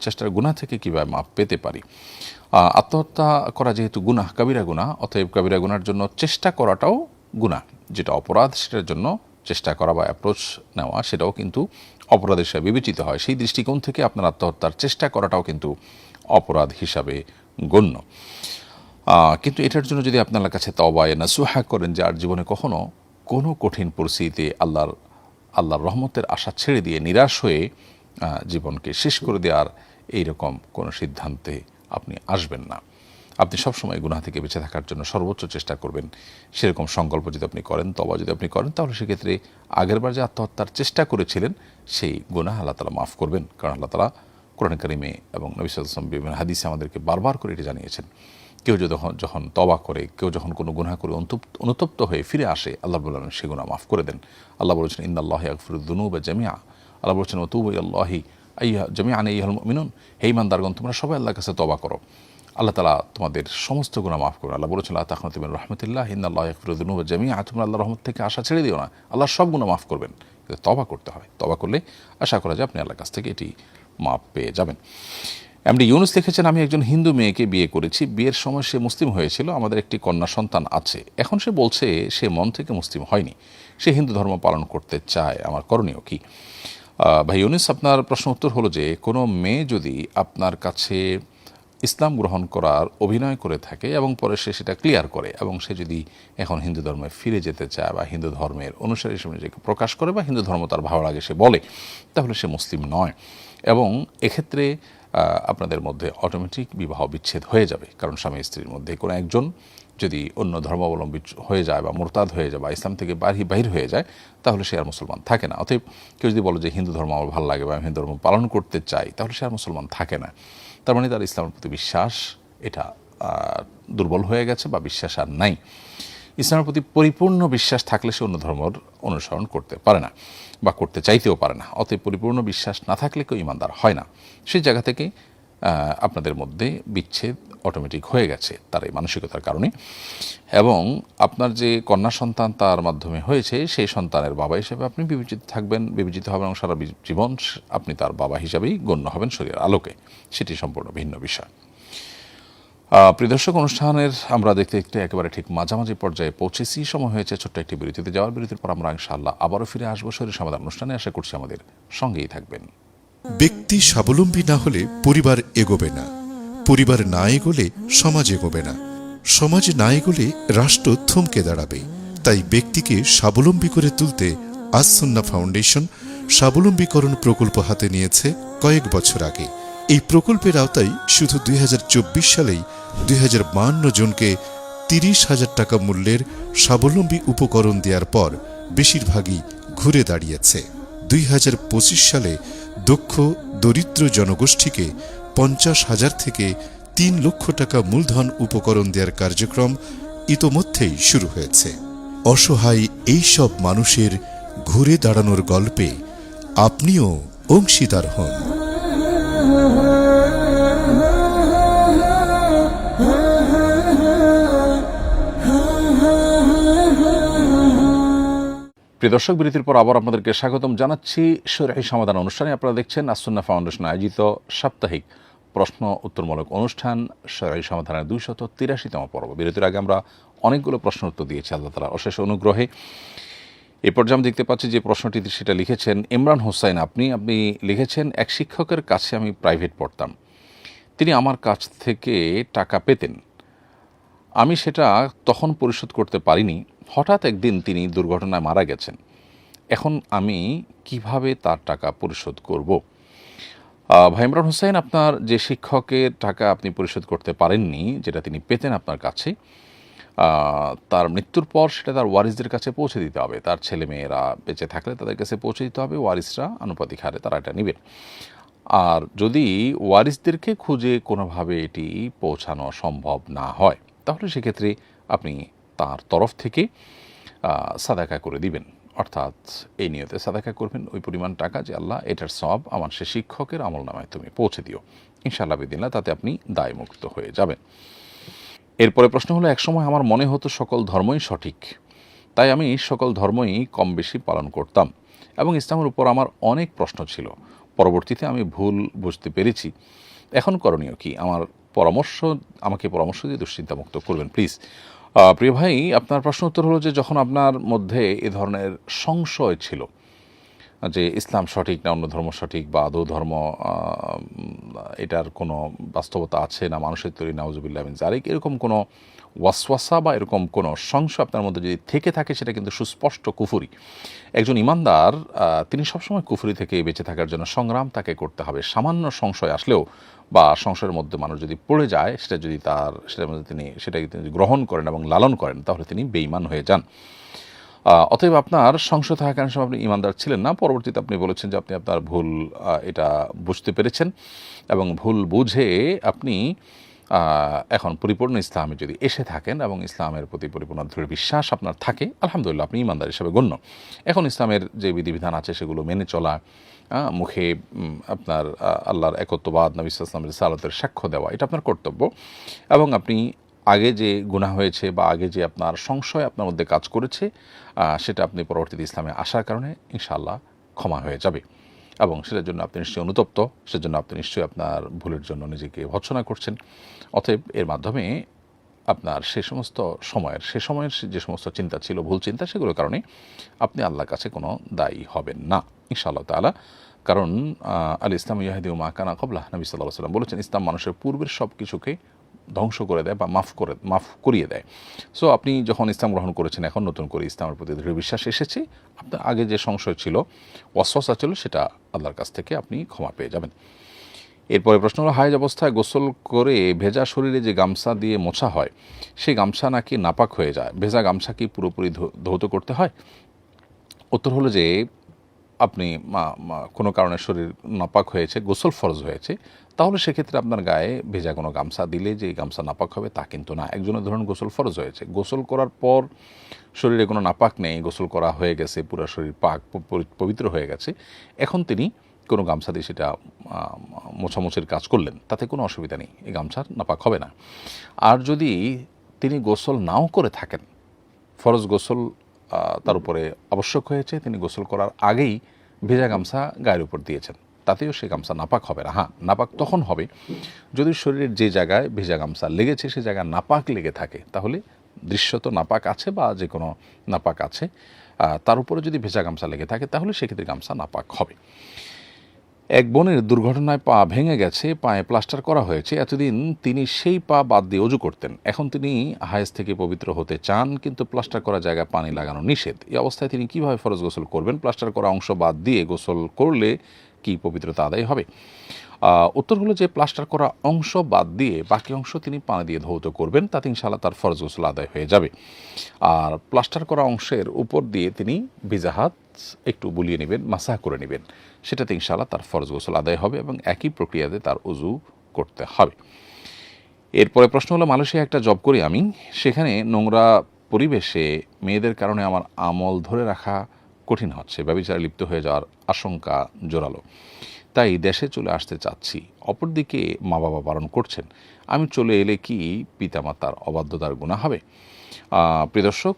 চেষ্টার গুনাহ থেকে কীভাবে মাপ পেতে পারি? আত্মহত্যা করা যেহেতু গুনাহ, কাবিরা গুনাহ, অতএব কাবিরা গুনার জন্য চেষ্টা করাটাও গুনাহ। যেটা অপরাধ সেটার জন্য চেষ্টা করা বা অ্যাপ্রোচ নেওয়া, সেটাও কিন্তু অপরাধ হিসাবে বিবেচিত হয়। সেই দৃষ্টিকোণ থেকে আপনার আত্মহত্যার চেষ্টা করাটাও কিন্তু অপরাধ হিসাবে গণ্য। কিন্তু এটার জন্য যদি আপনার কাছে তওবা নাসুহা করেন, যে আর জীবনে কখনো কোনো কঠিন পরিস্থিতিতে আল্লাহর রহমতের আশা ছেড়ে দিয়ে নিরাশ হয়ে জীবনকে শেষ করে দেওয়ার এইরকম কোনো সিদ্ধান্তে আপনি আসবেন না। আপনি সবসময় গুনাহ থেকে বেঁচে থাকার জন্য সর্বোচ্চ চেষ্টা করবেন, সেরকম সংকল্প যদি আপনি করেন, তওবা যদি আপনি করেন, তাহলে সেক্ষেত্রে আগেরবার যে আত্মহত্যার চেষ্টা করেছিলেন সেই গুনাহ আল্লাহ তাআলা মাফ করবেন। কারণ আল্লাহ তাআলা কোরআন কারিমে এবং নবী সাল্লাল্লাহু আলাইহি ওয়াসাল্লাম বিভিন্ন হাদিসে আমাদেরকে বারবার করে এটি জানিয়েছেন, কেউ যখন তওবা করে, কেউ যখন কোনো গুনাহ করে অনুতপ্ত হয়ে ফিরে আসে, আল্লাহ রাব্বুল আলামিন সে গুনাহ মাফ করে দেন। আল্লাহ বলেছেন, ইন্নাল্লাহা ইয়াগফিরুয যুনুবা জামিআ। আল্লাহ বলেছেন, ওয়া তুবু ইলাল্লাহি জামিআন আইয়ুহাল মুমিনুন। হে ঈমানদারগণ, তোমরা সবাই আল্লাহর কাছে তওবা করো, আল্লাহ তাআলা তোমাদের সমস্ত গুনাহ মাফ করবেন। আল্লাহ বলেছেন, লা তাকনাতু মির রাহমাতিল্লাহ, ইন্নাল্লাহা ইয়াগফিরুয যুনুবা জামিআ। তোমরা আল্লাহর রহমত থেকে আশা ছেড়ে দিও না, আল্লাহ সব গুনাহ মাফ করবেন। কিন্তু তওবা করতে হয়, তওবা করলে আশা করা যায় আপনি আল্লাহর কাছ থেকে এটি মাফ পেয়ে যাবেন। এমডি ইউনুস লিখেছেন, আমি একজন হিন্দু মেয়েকে বিয়ে করেছি, বিয়ের সময় সে মুসলিম হয়েছিল, আমাদের একটি কন্যা সন্তান আছে। এখন সে বলছে সে মন থেকে মুসলিম হয়নি, সে হিন্দু ধর্ম পালন করতে চায়, আমার করণীয় কি? ভাই ইউনুস, আপনার প্রশ্ন উত্তর হলো যে কোনো মেয়ে যদি আপনার কাছে ইসলাম গ্রহণ করার অভিনয় করে থাকে এবং পরে সে সেটা ক্লিয়ার করে, এবং সে যদি এখন হিন্দু ধর্মে ফিরে যেতে চায় বা হিন্দু ধর্মের অনুসারী হিসেবে নিজেকে প্রকাশ করে বা হিন্দু ধর্ম তার ভালো লাগে সে বলে, তাহলে সে মুসলিম নয়, এবং এক্ষেত্রে আপনাদের মধ্যে অটোমেটিক বিবাহ বিচ্ছেদ হয়ে যাবে। কারণ স্বামী স্ত্রীর মধ্যে কোনো একজন যদি অন্য ধর্মাবলম্বী হয়ে যায় বা মোরতাদ হয়ে যায় বা ইসলাম থেকে বাহির হয়ে যায়, তাহলে সে আর মুসলমান থাকে না। অতএব কেউ যদি বলে যে হিন্দু ধর্ম আমার ভালো লাগে বা আমি হিন্দু ধর্ম পালন করতে চাই, তাহলে সে আর মুসলমান থাকে না। তার মানে তার ইসলামের প্রতি বিশ্বাস এটা দুর্বল হয়ে গেছে বা বিশ্বাস আর নাই। ইসলামের প্রতি পরিপূর্ণ বিশ্বাস থাকলে সে অন্য ধর্মের অনুসরণ করতে পারে না বা করতে চাইতেও পারে না। অতএব পরিপূর্ণ বিশ্বাস না থাকলে কেউ ইমানদার হয় না। সেই জায়গা থেকে আপনাদের মধ্যে বিচ্ছেদ অটোমেটিক হয়ে গেছে তার এই মানসিকতার কারণে। এবং আপনার যে কন্যা সন্তান তার মাধ্যমে হয়েছে, সেই সন্তানের বাবা হিসেবে আপনি বিবেচিত হবেন এবং সারা জীবন আপনি তার বাবা হিসাবেই গণ্য হবেন শরীরের আলোকে। সেটি সম্পূর্ণ ভিন্ন বিষয়। প্রিয় দর্শক, অনুষ্ঠানের আমরা দেখতে দেখতে একেবারে ঠিক মাঝামাঝি পর্যায়ে পৌঁছেছি। সময় হয়েছে ছোট্ট একটি বিরতিতে যাওয়ার। বিরতির পর আমরা ইনশাআল্লাহ আবারও ফিরে আসবো শরীর সমাধান অনুষ্ঠানে। আশা করছি আমাদের সঙ্গেই থাকবেন। ব্যক্তি স্বাবলম্বী না হলে পরিবার এগোবে না, পরিবার না এগোলে সমাজ এগোবে না, সমাজ না এগোলে রাষ্ট্র থমকে দাঁড়াবে। তাই ব্যক্তিকে স্বাবলম্বী করে তুলতে আস সুন্নাহ ফাউন্ডেশন স্বাবলম্বীকরণ প্রকল্প হাতে নিয়েছে কয়েক বছর আগে। এই প্রকল্পের আওতায় শুধু 2024 সালেই 2052 জনকে 30,000 টাকা মূল্যের স্বাবলম্বী উপকরণ দেওয়ার পর বেশিরভাগই ঘুরে দাঁড়িয়েছে। 2025 সালে দক্ষ দরিদ্র জনগোষ্ঠীকে 50,000 থেকে 3 লক্ষ টাকা মূলধন উপকরণ দেওয়ার কার্যক্রম ইতোমধ্যেই শুরু হয়েছে। অসহায় এই সব মানুষের ঘুরে দাঁড়ানোর গল্পে আপনিও অংশীদার হন। প্রিয় দর্শক, বিরতির পর আবার আপনাদেরকে স্বাগতম জানাচ্ছি শরীয়ী সমাধান অনুষ্ঠানে। আপনারা দেখছেন আস সুন্নাহ ফাউন্ডেশন আয়োজিত সাপ্তাহিক প্রশ্ন উত্তরমূলক অনুষ্ঠান শরীয়ী সমাধানের 283তম পর্ব। বিরতির আগে আমরা অনেকগুলো প্রশ্ন উত্তর দিয়েছি আল্লাহ তাআলার অশেষ অনুগ্রহে। এ পর্যায়ে আমি দেখতে পাচ্ছি যে প্রশ্নটি সেটা লিখেছেন ইমরান হোসাইন। আপনি লিখেছেন, এক শিক্ষকের কাছে আমি প্রাইভেট পড়তাম। তিনি আমার কাছ থেকে টাকা পেতেন, আমি সেটা তখন পরিশোধ করতে পারিনি। হঠাৎ একদিন তিনি দুর্ঘটনায় মারা গেছেন। এখন আমি কিভাবে তার টাকা পরিশোধ করব? ভাই ইমরান হোসেন, আপনার যে শিক্ষকের টাকা আপনি পরিশোধ করতে পারেননি, যেটা তিনি পেতেন আপনার কাছে, তার মৃত্যুর পর সেটা তার ওয়ারিসদের কাছে পৌঁছে দিতে হবে। তার ছেলে মেয়েরা বেঁচে থাকলে তাদের কাছে পৌঁছে দিতে হবে, ওয়ারিসরা আনুপাতিক হারে তারা এটা নেবেন। আর যদি ওয়ারিসদেরকে খুঁজে কোনোভাবে এটি পৌঁছানো সম্ভব না হয়, তাহলে সেক্ষেত্রে আপনি তার তরফ থেকে সাদাকা করে দিবেন। অর্থাৎ এই নিয়তে সাদাকা করবেন ওই পরিমাণ টাকা, যে আল্লাহ এটার সওয়াব আমার সে শিক্ষকের আমলনামায় তুমি পৌঁছে দিও। ইনশাআল্লাহ বিদিনল্লাহ তাতে আপনি দায়মুক্ত হয়ে যাবেন। এরপরে প্রশ্ন হলো, একসময় আমার মনে হতো সকল ধর্মই সঠিক, তাই আমি সকল ধর্মই কম বেশি পালন করতাম এবং ইসলামের উপর আমার অনেক প্রশ্ন ছিল। পরবর্তীতে আমি ভুল বুঝতে পেরেছি। এখন করণীয় কি? আমাকে পরামর্শ দিয়ে দুশ্চিন্তামুক্ত করবেন প্লিজ। প্রিয় ভাই, আপনার প্রশ্ন উত্তর হলো যে যখন আপনার মধ্যে এ ধরনের সংশয় ছিল যে ইসলাম সঠিক না অন্য ধর্ম সঠিক, বা আদৌ ধর্ম এটার কোনো বাস্তবতা আছে না মানুষের তৈরি, নাউজুবিল্লাহ মিন যালিক, এরকম কোনো ওয়াসওয়াসা বা এরকম কোনো সংশয় আপনার মধ্যে যদি থেকে থাকে, সেটা কিন্তু সুস্পষ্ট কুফরি। একজন ইমানদার তিনি সবসময় কুফরি থেকে বেঁচে থাকার জন্য সংগ্রাম তাকে করতে হবে। সামান্য সংশয় আসলেও বা সংশয়ের মধ্যে মানুষ যদি পড়ে যায়, সেটার মধ্যে সেটাকে তিনি গ্রহণ করেন এবং লালন করেন, তাহলে তিনি বেঈমান হয়ে যান। অতএব আপনার সংশয় থাকার কারণে আপনি ইমানদার ছিলেন না। পরবর্তীতে আপনি বলেছেন যে আপনি আপনার ভুল এটা বুঝতে পেরেছেন এবং ভুল বুঝে আপনি এখন পরিপূর্ণ ইসলামে যদি এসে থাকেন এবং ইসলামের প্রতি পরিপূর্ণ দৃঢ় বিশ্বাস আপনার থাকে, আলহামদুলিল্লাহ আপনি ইমানদার হিসেবে গণ্য। এখন ইসলামের যে বিধিবিধান আছে সেগুলো মেনে চলা, মুখে আপনার আল্লাহর একত্ববাদ, নবী সাল্লাল্লাহু আলাইহি ওয়াসাল্লামের রিসালাতের সাক্ষ্য দেওয়া, এটা আপনার কর্তব্য। এবং আপনি আগে যে গুনাহ হয়েছে বা আগে যে আপনার সংশয় আপনার মধ্যে কাজ করেছে, সেটা আপনি পরবর্তীতে ইসলামে আসার কারণে ইনশাআল্লাহ ক্ষমা হয়ে যাবে এবং সেটার জন্য আপনি নিশ্চয়ই অনুতপ্ত। সেজন্য আপনি নিশ্চয়ই আপনার ভুলের জন্য নিজেকে ভৎসনা করছেন। অতএব এর মাধ্যমে আপনার সে সময়ের যে সমস্ত চিন্তা ছিল, ভুল চিন্তা, সেগুলোর কারণে আপনি আল্লাহর কাছে কোনো দায়ী হবেন না ইনশাআল্লাহ তাআলা। কারণ আল ইসলাম ইয়াহদি মা কানা ক্বাবলাহ, নবী সাল্লাল্লাহু আলাইহি ওয়াসাল্লাম বলেছেন, ইসলাম মানুষের পূর্বের সব কিছুকে ধ্বংস করে দেয় বা মাফ করিয়ে দেয়। সো আপনি যখন ইসলাম গ্রহণ করেছেন, এখন নতুন করে ইসলামের প্রতি দৃঢ় বিশ্বাস এসেছে, আপনার আগে যে সংশয় ছিল, ওয়াসওয়াসা ছিল, সেটা আল্লাহর কাছ থেকে আপনি ক্ষমা পেয়ে যাবেন। এরপরে প্রশ্ন হলো, হায়েজ অবস্থায় গোসল করে ভেজা শরীরে যে গামছা দিয়ে মোছা হয় সেই গামছা নাকি নাপাক হয়ে যায়, ভেজা গামছা কি পুরোপুরি ধৌত করতে হয়? উত্তর হলো যে আপনি কোনো কারণে শরীর নাপাক হয়েছে, গোসল ফরজ হয়েছে, তাহলে সেক্ষেত্রে আপনার গায়ে ভেজা কোনো গামছা দিলে যে গামছা নাপাক হবে তা কিন্তু না। একজনের ধরুন গোসল ফরজ হয়েছে, গোসল করার পর শরীরে কোনো নাপাক নেই, গোসল করা হয়ে গেছে, পুরো শরীর পাক পবিত্র হয়ে গেছে, এখন তিনি কোনো গামছা দিয়ে সেটা মোছামুছির কাজ করলেন, তাতে কোনো অসুবিধা নেই, এই গামছার নাপাক হবে না। আর যদি তিনি গোসল নাও করে থাকেন, ফরজ গোসল তার উপরে আবশ্যক হয়েছে, তিনি গোসল করার আগেই ভেজা গামছা গায়ের উপর দিয়েছেন, তাতেও সেই গামছা নাপাক হবে না। হ্যাঁ, নাপাক তখন হবে যদি শরীরের যে জায়গায় ভেজা গামছা লেগেছে সে জায়গায় নাপাক লেগে থাকে, তাহলে দৃশ্যত নাপাক আছে বা যে কোনো নাপাক আছে, তার উপরে যদি ভেজা গামছা লেগে থাকে তাহলে সেক্ষেত্রে গামছা নাপাক হবে। এক বোনের দুর্ঘটনায় পা ভেঙে গেছে, পায়ে প্লাস্টার করা হয়েছে, এতদিন তিনি সেই পা বাদ দিয়ে অজু করতেন, এখন তিনি হায়েজ থেকে পবিত্র হতে চান কিন্তু প্লাস্টার করা জায়গায় পানি লাগানো নিষেধ, এই অবস্থায় তিনি কিভাবে ফরজ গোসল করবেন? প্লাস্টার করা অংশ বাদ দিয়ে গোসল করলে কি পবিত্রতা আদায় হবে? উত্তর হলো যে প্লাস্টার করা অংশ বাদ দিয়ে বাকি অংশ তিনি পানি দিয়ে ধৌত করবেন, তাতে ইনশাআল্লাহ তার ফরজ গোসল আদায় হয়ে যাবে। আর প্লাস্টার করা অংশের উপর দিয়ে তিনি ভিজা হাত একটু বুলিয়ে নেবেন, মাসাহ করে নেবেন, সেটাতে ইনশাআল্লাহ তার ফরজ গোসল আদায় হবে এবং একই প্রক্রিয়াতে তার ওযু করতে হবে। এরপরে প্রশ্ন হলো, মালয়েশিয়া একটা জব করি আমি, সেখানে নোংরা পরিবেশে মেয়েদের কারণে আমার আমল ধরে রাখা কঠিন হচ্ছে, ব্যভিচারে লিপ্ত হয়ে যাওয়ার আশঙ্কা জোরালো, তাই দেশে চলে আসতে চাচ্ছি, অপরদিকে মা বাবা বারণ করছেন, আমি চলে এলে কি পিতামাতার অবাধ্যতার গুনাহ হবে? প্রিয় দর্শক,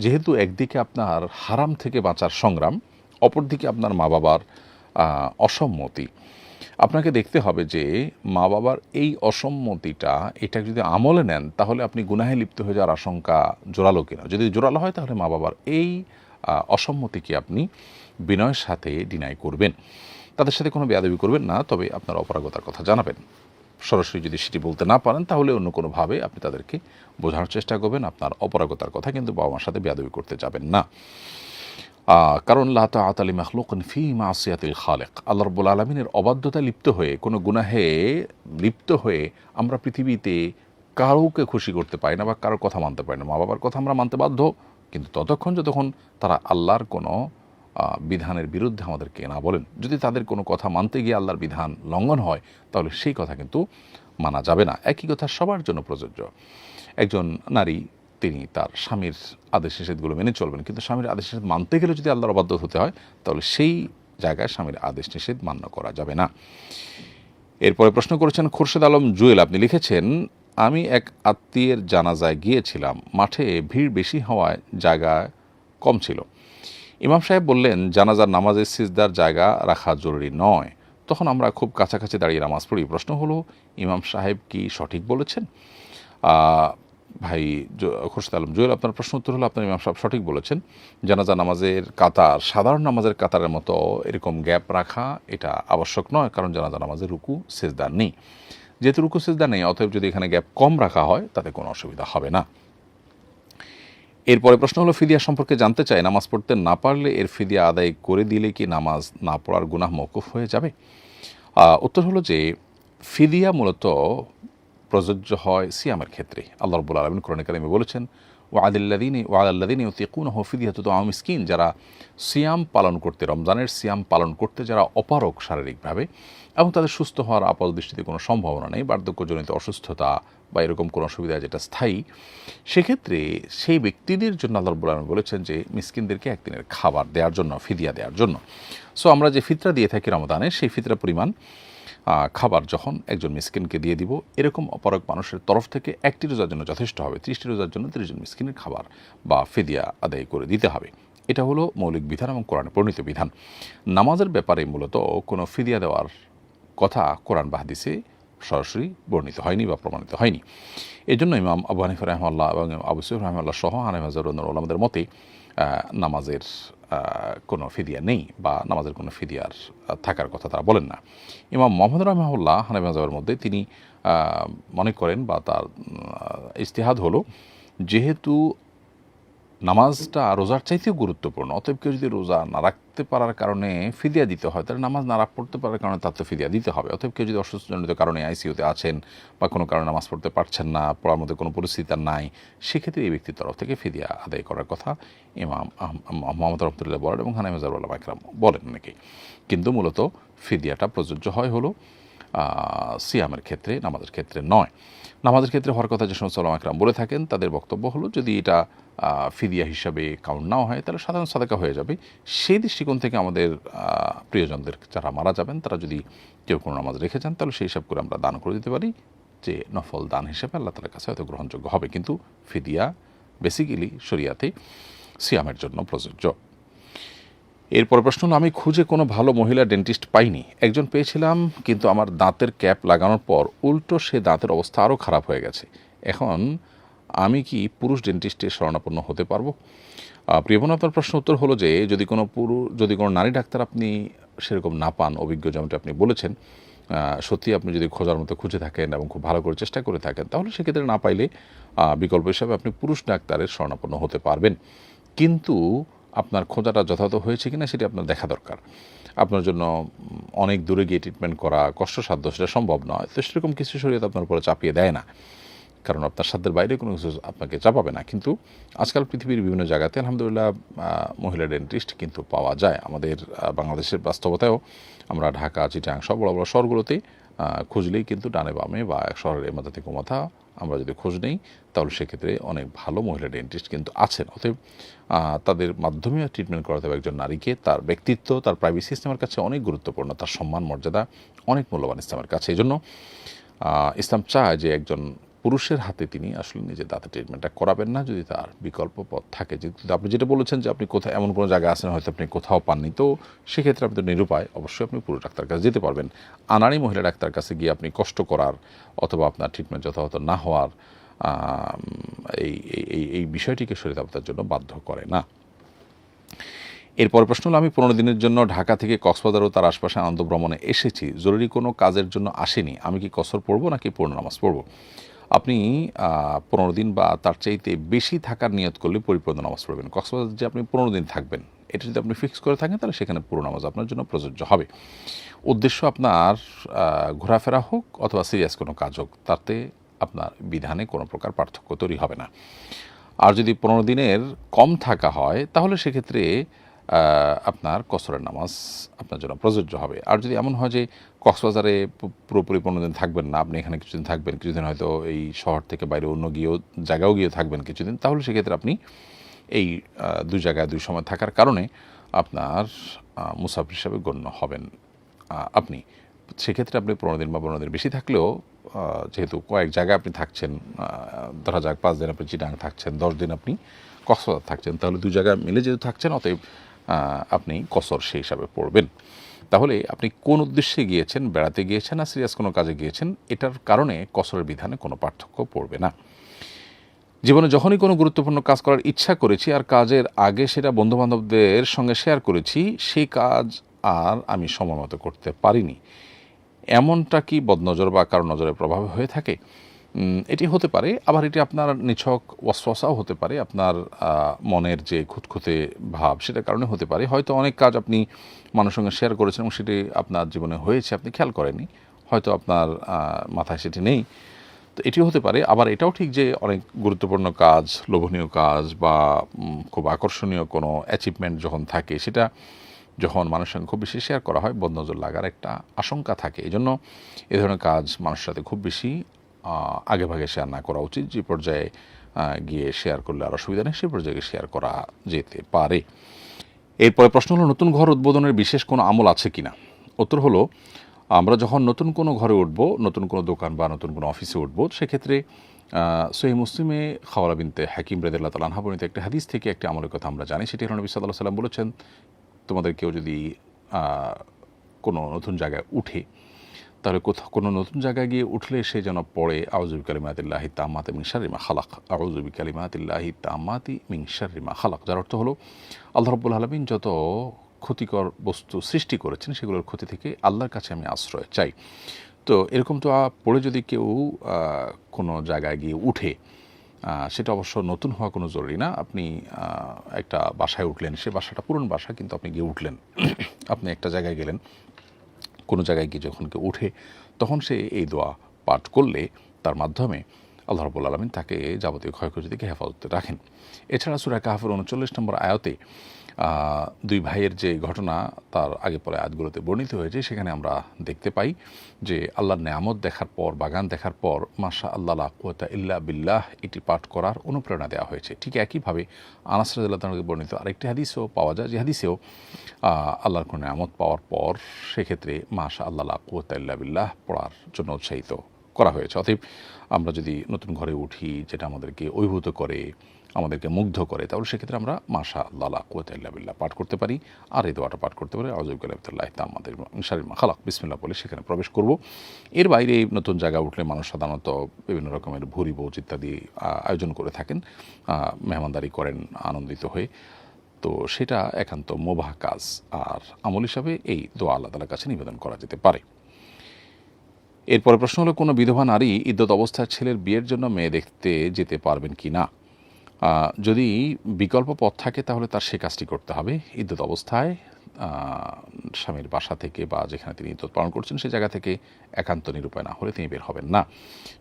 যেহেতু একদিকে আপনার হারাম থেকে বাঁচার সংগ্রাম, অপরদিকে আপনার মা বাবার অসম্মতি, আপনাকে দেখতে হবে যে মা বাবার এই অসম্মতিটা এটা যদি আমলে নেন তাহলে আপনি গুনাহে লিপ্ত হয়ে যাওয়ার আশঙ্কা জোরালো কিনা। যদি জোরালো হয় তাহলে মা বাবার এই অসম্মতিকে আপনি বিনয়ের সাথে ডিনাই করবেন, তাদের সাথে কোনো বেয়াদবি করবেন না, তবে আপনার অপারগতার কথা জানাবেন। সরাসরি যদি সেটি বলতে না পারেন তাহলে অন্য কোনোভাবে আপনি তাদেরকে বোঝানোর চেষ্টা করবেন আপনার অপারগতার কথা, কিন্তু বাবা মার সাথে বেয়াদবি করতে যাবেন না। কারণ লা তাআতা লিমাখলুকিন ফি মাসিয়াতিল খালিক, আল্লাহ রাব্বুল আলামিনের অবাধ্যতা লিপ্ত হয়ে, কোনো গুনাহে লিপ্ত হয়ে আমরা পৃথিবীতে কাউকে খুশি করতে পারি না বা কারোর কথা মানতে পারি না। মা বাবার কথা আমরা মানতে বাধ্য, কিন্তু ততক্ষণ যতক্ষণ তারা আল্লাহর কোনো বিধানের বিরুদ্ধে আমাদেরকে না বলেন। যদি তাদের কোনো কথা মানতে গিয়ে আল্লাহর বিধান লঙ্ঘন হয় তাহলে সেই কথা কিন্তু মানা যাবে না। একই কথা সবার জন্য প্রযোজ্য। একজন নারী তিনি তার স্বামীর আদেশ নিষেধগুলো মেনে চলবেন, কিন্তু স্বামীর আদেশ নিষেধ মানতে গেলে যদি আল্লাহর অবাধ্য হতে হয় তাহলে সেই জায়গায় স্বামীর আদেশ নিষেধ মান্য করা যাবে না। এরপরে প্রশ্ন করেছেন খোরশেদ আলম জুয়েল, আপনি লিখেছেন, আমি এক আত্মীয়ের জানাজায় গিয়েছিলাম, মাঠে ভিড় বেশি হওয়ায় জায়গা কম ছিল, ইমাম সাহেব বললেন জানাজার নামাজের সিজদার জায়গা রাখা জরুরি নয়, তখন আমরা খুব কাছাকাছি দাঁড়িয়ে নামাজ পড়ি। প্রশ্ন হলো, ইমাম সাহেব কি সঠিক বলেছেন? ভাই খোরশেদ আলম জুয়েল, আপনার প্রশ্ন উত্তর হলো আপনার ইমাম সাহেব সঠিক বলেছেন। জানাজা নামাজের কাতার সাধারণ নামাজের কাতারের মতো এরকম গ্যাপ রাখা এটা আবশ্যক নয়, কারণ জানাজা নামাজের রুকু সিজদা নেই। যেহেতু রুকু সিজদা নেই, অতএব যদি এখানে গ্যাপ কম রাখা হয় তাতে কোনো অসুবিধা হবে না। এরপরে প্রশ্ন হলো, ফিদিয়া সম্পর্কে জানতে চাই, নামাজ পড়তে না পারলে এর ফিদিয়া আদায় করে দিলে কি নামাজ না পড়ার গুনাহ মওকুফ হয়ে যাবে? উত্তর হলো যে ফিদিয়া মূলত প্রযোজ্য হয় সিয়ামের ক্ষেত্রে। আল্লাহ রাব্বুল আলামিন কোরআনে কারিমে বলেছেন, ওয়ালাল্লাযীনা ইউতিকুনাহু ফিদিয়াতুন তাআমু মিসকিন, যারা সিয়াম পালন করতে, রমজানের সিয়াম পালন করতে যারা অপারগ শারীরিকভাবে এবং তাদের সুস্থ হওয়ার আপাত দৃষ্টিতে কোনো সম্ভাবনা নেই, বার্ধক্যজনিত অসুস্থতা বা এরকম কোনো অসুবিধা যেটা স্থায়ী, সেক্ষেত্রে সেই ব্যক্তিদের জন্য আল্লাহ রাব্বুল আলামিন বলেছেন যে মিসকিনদেরকে একদিনের খাবার দেওয়ার জন্য, ফিদিয়া দেওয়ার জন্য। সো আমরা যে ফিতরা দিয়ে থাকি রমজানে, সেই ফিতরা পরিমাণ খাবার যখন একজন মিসকিনকে দিয়ে দিব, এরকম অপারগ মানুষের তরফ থেকে একটি রোজার জন্য যথেষ্ট হবে। 30টি রোজার জন্য 30 জন মিসকিনের খাবার বা ফিদিয়া আদায় করে দিতে হবে। এটা হলো মৌলিক বিধান এবং কোরআনে প্রণীত বিধান। নামাজের ব্যাপারে মূলত কোনো ফিদিয়া দেওয়ার কথা কোরআন বা হাদিসে সরাসরি বর্ণিত হয়নি বা প্রমাণিত হয়নি। এই জন্য ইমাম আবু হানিফা রাহিমাহুল্লাহ এবং আবু ইউসুফ রাহিমাহুল্লাহ সহ হানাফি মাযহাবের উলামাদের মতে নামাজের কোনো ফিদিয়া নেই বা নামাজের কোনো ফিদিয়ার থাকার কথা তারা বলেন না। ইমাম মুহাম্মদ রাহিমাহুল্লাহ হানাফি মাযহাবের মধ্যে তিনি মনে করেন বা তার ইজতিহাদ হলো, যেহেতু নামাজটা রোজার চাইতেও গুরুত্বপূর্ণ। অতএব কেউ যদি রোজা না রাখতে পারার কারণে ফিদিয়া দিতে হয়, তাহলে নামাজ না পড়তে পারার কারণে তার তো ফিদিয়া দিতে হবে। অতএব কেউ যদি অসুস্থজনিত কারণে আইসিইউতে আছেন বা কোনো কারণে নামাজ পড়তে পারছেন না, পড়ার মধ্যে কোনো পরিস্থিতি তার নাই, সেক্ষেত্রে এই ব্যক্তির তরফ থেকে ফিদিয়া আদায় করার কথা ইমাম মোহাম্মদ রহমতুল্লাহ বলেন এবং হানাফি মাযহাবের উলামা ইকরাম বলেন অনেকেই। কিন্তু মূলত ফিদিয়াটা প্রযোজ্য হয় হলো সিয়ামের ক্ষেত্রে, নামাজের ক্ষেত্রে নয়। নামাজের ক্ষেত্রে হওয়ার কথা যে সমস্ত উলামা ইকরাম বলে থাকেন, তাদের বক্তব্য হলো যদি এটা ফিদিয়া হিসাবে কাউন্ট নাও হয় তাহলে সাধারণ সাদাকা হয়ে যাবে। সেই দৃষ্টিকোণ থেকে আমাদের প্রিয়জনদের যারা মারা যাবেন তারা যদি কেউ কোনো নামাজ রেখে যান তাহলে সেই হিসাব করে আমরা দান করে দিতে পারি, যে নফল দান হিসেবে আল্লাহ তাআলার কাছে হয়তো গ্রহণযোগ্য হবে। কিন্তু ফিদিয়া বেসিক্যালি শরিয়াতে সিয়ামের জন্য প্রযোজ্য। এরপর প্রশ্ন হলো, আমি খুঁজে কোনো ভালো মহিলা ডেন্টিস্ট পাইনি। একজন পেয়েছিলাম কিন্তু আমার দাঁতের ক্যাপ লাগানোর পর উল্টো সে দাঁতের অবস্থা আরও খারাপ হয়ে গেছে। এখন আমি কি পুরুষ ডেন্টিস্টের শরণাপন্ন হতে পারবো? প্রিয় বোন, আপনার প্রশ্ন উত্তর হলো যে যদি কোনো নারী ডাক্তার আপনি সেরকম না পান, অভিজ্ঞ যেমনটি আপনি বলেছেন, সত্যি আপনি যদি খোঁজার মতো খুঁজে থাকেন এবং খুব ভালো করে চেষ্টা করে থাকেন, তাহলে সেক্ষেত্রে না পাইলে বিকল্প হিসাবে আপনি পুরুষ ডাক্তারের শরণাপন্ন হতে পারবেন। কিন্তু আপনার খোঁজাটা যথাযথ হয়েছে কিনা সেটি আপনার দেখা দরকার। আপনার জন্য অনেক দূরে গিয়ে ট্রিটমেন্ট করা কষ্টসাধ্য, সেটা সম্ভব নয়। তো সেরকম কিছু শরীয়ত আপনার উপরে চাপিয়ে দেয় না, কারণ আপনার সাধ্যের বাইরে কোনো কিছু আপনাকে চাপাবে না। কিন্তু আজকাল পৃথিবীর বিভিন্ন জায়গাতে আলহামদুলিল্লাহ মহিলা ডেন্টিস্ট কিন্তু পাওয়া যায়। আমাদের বাংলাদেশের বাস্তবতায়ও আমরা ঢাকা, চিটাগাং সব বড় বড় শহরগুলোতে খুঁজলেই কিন্তু ডানে বামে বা শহরের এমাথা থেকে ওমাথা আমরা যদি খোঁজ নেই তাহলে সেক্ষেত্রে অনেক ভালো মহিলা ডেন্টিস্ট কিন্তু আছেন। অতএব তাদের মাধ্যমে ট্রিটমেন্ট করাতে হবে একজন নারীকে। তার ব্যক্তিত্ব, তার প্রাইভেসি ইসলামের কাছে অনেক গুরুত্বপূর্ণ, তার সম্মান মর্যাদা অনেক মূল্যবান ইসলামের কাছে। এই জন্য ইসলাম চায় যে একজন পুরুষের হাতে তিনি আসলে নিজের দাঁতের ট্রিটমেন্টটা করাবেন না যদি তার বিকল্প পথ থাকে। যেহেতু আপনি যেটা বলেছেন যে আপনি কোথাও এমন কোনো জায়গায় আছেন হয়তো আপনি কোথাও পাননি, তো সেক্ষেত্রে আপনি তো নিরুপায়, অবশ্যই আপনি পুরুষ ডাক্তার কাছে যেতে পারবেন। আনাড়ি মহিলা ডাক্তার কাছে গিয়ে আপনি কষ্ট করার অথবা আপনার ট্রিটমেন্ট যথাযথ না হওয়ার এই বিষয়টিকে শরীয়ত আপনার জন্য বাধ্য করে না। এরপর প্রশ্ন হলো, আমি 15 দিনের জন্য ঢাকা থেকে কক্সবাজার ও তার আশপাশে আনন্দ ভ্রমণে এসেছি, জরুরি কোনো কাজের জন্য আসেনি, আমি কি কসর পড়বো নাকি পূর্ণ নামাজ পড়বো? আপনি 15 দিন বা তার চাইতে বেশি থাকার নিয়ত করলে পরিপূর্ণ নামাজ পড়বেন। কক্সবাজার যে আপনি 15 দিন থাকবেন, এটা যদি আপনি ফিক্স করে থাকেন তাহলে সেখানে পুরো নামাজ আপনার জন্য প্রযোজ্য হবে। উদ্দেশ্য আপনার ঘোরাফেরা হোক অথবা সিরিয়াস কোনো কাজ হোক, তাতে আপনার বিধানে কোনো প্রকার পার্থক্য তৈরি হবে না। আর যদি 15 দিনের কম থাকা হয় তাহলে সেক্ষেত্রে আপনার কসরের নামাজ আপনার জন্য প্রযোজ্য হবে। আর যদি এমন হয় যে কক্সবাজারে পুরোপুরি 15 দিন থাকবেন না, আপনি এখানে কিছুদিন থাকবেন, কিছুদিন হয়তো এই শহর থেকে বাইরে অন্য জায়গাও গিয়ে থাকবেন কিছুদিন, তাহলে সেক্ষেত্রে আপনি এই দুই জায়গায় দুই সময় থাকার কারণে আপনার মুসাফির হিসাবে গণ্য হবেন। আপনি সেক্ষেত্রে আপনি 15 দিন বা 15 দিন বেশি থাকলেও, যেহেতু কয়েক জায়গায় আপনি থাকছেন, ধরা যাক 5 দিন আপনি চিটাগাং থাকছেন, 10 দিন আপনি কক্সবাজার থাকছেন, তাহলে দুই জায়গায় মিলে যেহেতু থাকছেন, অতএব আপনি কসর সেই হিসাবে পড়বেন। তাহলে আপনি কোন উদ্দেশ্যে গিয়েছেন, বেড়াতে গিয়েছেন না সিরিয়াস কোনো কাজে গিয়েছেন, এটার কারণে কসরের বিধানে কোনো পার্থক্য পড়বে না। জীবনে যখনই কোনো গুরুত্বপূর্ণ কাজ করার ইচ্ছা করেছি আর কাজের আগে সেটা বন্ধুবান্ধবদের সঙ্গে শেয়ার করেছি, সেই কাজ আর আমি সময় মতো করতে পারিনি, এমনটা কি বদনজর বা কারো নজরের প্রভাবে হয়ে থাকে? এটি হতে পারে, আবার এটি আপনার নিছক ওয়াসওয়াসাও হতে পারে, আপনার মনের যে খুঁতখুঁতে ভাব সেটার কারণে হতে পারে। হয়তো অনেক কাজ আপনি মানুষের সঙ্গে শেয়ার করেছেন এবং সেটি আপনার জীবনে হয়েছে, আপনি খেয়াল করেননি, হয়তো আপনার মাথায় সেটি নেই, তো এটিও হতে পারে। আবার এটাও ঠিক যে অনেক গুরুত্বপূর্ণ কাজ, লোভনীয় কাজ বা খুব আকর্ষণীয় কোনো অ্যাচিভমেন্ট যখন থাকে, সেটা যখন মানুষের সঙ্গে খুব বেশি শেয়ার করা হয় বদনজর লাগার একটা আশঙ্কা থাকে। এই জন্য এ ধরনের কাজ মানুষের সাথে খুব বেশি আগে ভাগে শেয়ার না করা উচিত। যে পর্যায়ে গিয়ে শেয়ার করলে আর অসুবিধা নেই, সেই পর্যায়ে শেয়ার করা যেতে পারে। এরপরে প্রশ্ন হলো, নতুন ঘর উদ্বোধনের বিশেষ কোনো আমল আছে কিনা? উত্তর হলো, আমরা যখন নতুন কোনো ঘরে উঠব, নতুন কোনো দোকান বা নতুন কোনো অফিসে উঠব, সেক্ষেত্রে সহিহ মুসলিমে খাওয়ালা বিনতে হাকিম রাদিয়াল্লাহু তাআলা আনহা বর্ণিত একটা হাদিস থেকে একটি আমলের কথা আমরা জানি। সেটি হলো নবী সাল্লাল্লাহু আলাইহি ওয়াসাল্লাম বলেছেন, তোমাদের কেউ যদি কোনো নতুন জায়গায় উঠে, তাহলে কোনো নতুন জায়গায় গিয়ে উঠলে সে যেন পড়ে আউযু বিকালিমাতিল্লাহি তাম্মাতি মিন শাররি মা খালাক, আউযু বিকালিমাতিল্লাহি তাম্মাতি মিন শাররি মা খালাক। যার অর্থ হলো, আল্লাহ রাব্বুল আলামিন যত ক্ষতিকর বস্তু সৃষ্টি করেছেন সেগুলোর ক্ষতি থেকে আল্লাহর কাছে আমি আশ্রয় চাই। তো এরকম তো পড়ে যদি কেউ কোনো জায়গায় গিয়ে উঠে, সেটা অবশ্য নতুন হওয়া কোনো জরুরি না। আপনি একটা বাসায় উঠলেন, সে বাসাটা পুরনো বাসা, কিন্তু আপনি গিয়ে উঠলেন, আপনি একটা জায়গায় গেলেন, কোনো জায়গায় গিয়ে যখন কেউ উঠে তখন সে এই দোয়া পাঠ করলে তার মাধ্যমে আল্লাহ রাব্বুল আলামিন তাকে যাবতীয় ক্ষয়ক্ষতি থেকে হেফাজতে রাখেন। এছাড়া সূরা কাহফের 39 নম্বর আয়াতে দুই ভাইয়ের যে ঘটনা তার আগে পরে আয়াতগুলোতে বর্ণিত হয়েছে, সেখানে আমরা দেখতে পাই যে আল্লাহর নেয়ামত দেখার পর, বাগান দেখার পর মাশা আল্লাহ লা কুওয়াতা ইল্লা বিল্লাহ এটি পাঠ করার অনুপ্রেরণা দেওয়া হয়েছে। ঠিক একইভাবে আনাস রাদিয়াল্লাহু তাআলা বর্ণিত আরেকটি হাদিসও পাওয়া যায়, যে হাদিসেও আল্লাহর কোনো নেয়ামত পাওয়ার পর সেক্ষেত্রে মাশা আল্লাহ লা কুওয়াতা ইল্লা বিল্লাহ পড়ার জন্য উৎসাহিত করা হয়েছে। অতএব আমরা যদি নতুন ঘরে উঠি, যেটা আমাদেরকে অভিভূত করে, আমাদেরকে মুগ্ধ করে, তাহলে সেক্ষেত্রে আমরা মাশা আল্লাহ লা কুওয়াতা ইল্লা বিল্লাহ পাঠ করতে পারি। আর এই দোয়াটা পাঠ করতে পারি, আউযু বিল্লাহি তাআম্মাতিল মিন শাররি মা খালাক, বিসমিল্লাহ বলে সেখানে প্রবেশ করব। এর বাইরে নতুন জায়গায় উঠলে মানুষ সাধারণত বিভিন্ন রকমের ভুরি ভোজ ইত্যাদি আয়োজন করে থাকেন, মেহমানদারি করেন আনন্দিত হয়ে। তো সেটা একান্ত মুবাহ কাজ, আর আমল হিসাবে এই দোয়া আল্লাহ তাআলার কাছে নিবেদন করা যেতে পারে। এরপরে প্রশ্ন হলো, কোনো বিধবা নারী ইদ্যত অবস্থায় ছেলের বিয়ের জন্য মেয়ে দেখতে যেতে পারবেন কি না? যদি বিকল্প পথ থাকে তাহলে তার সে কাজটি করতে হবে। ইদ্যত অবস্থায় স্বামীর বাসা থেকে বা যেখানে তিনি ইদ্যত পালন করছেন সেই জায়গা থেকে একান্ত নিরুপায় না হলে তিনি বের হবেন না।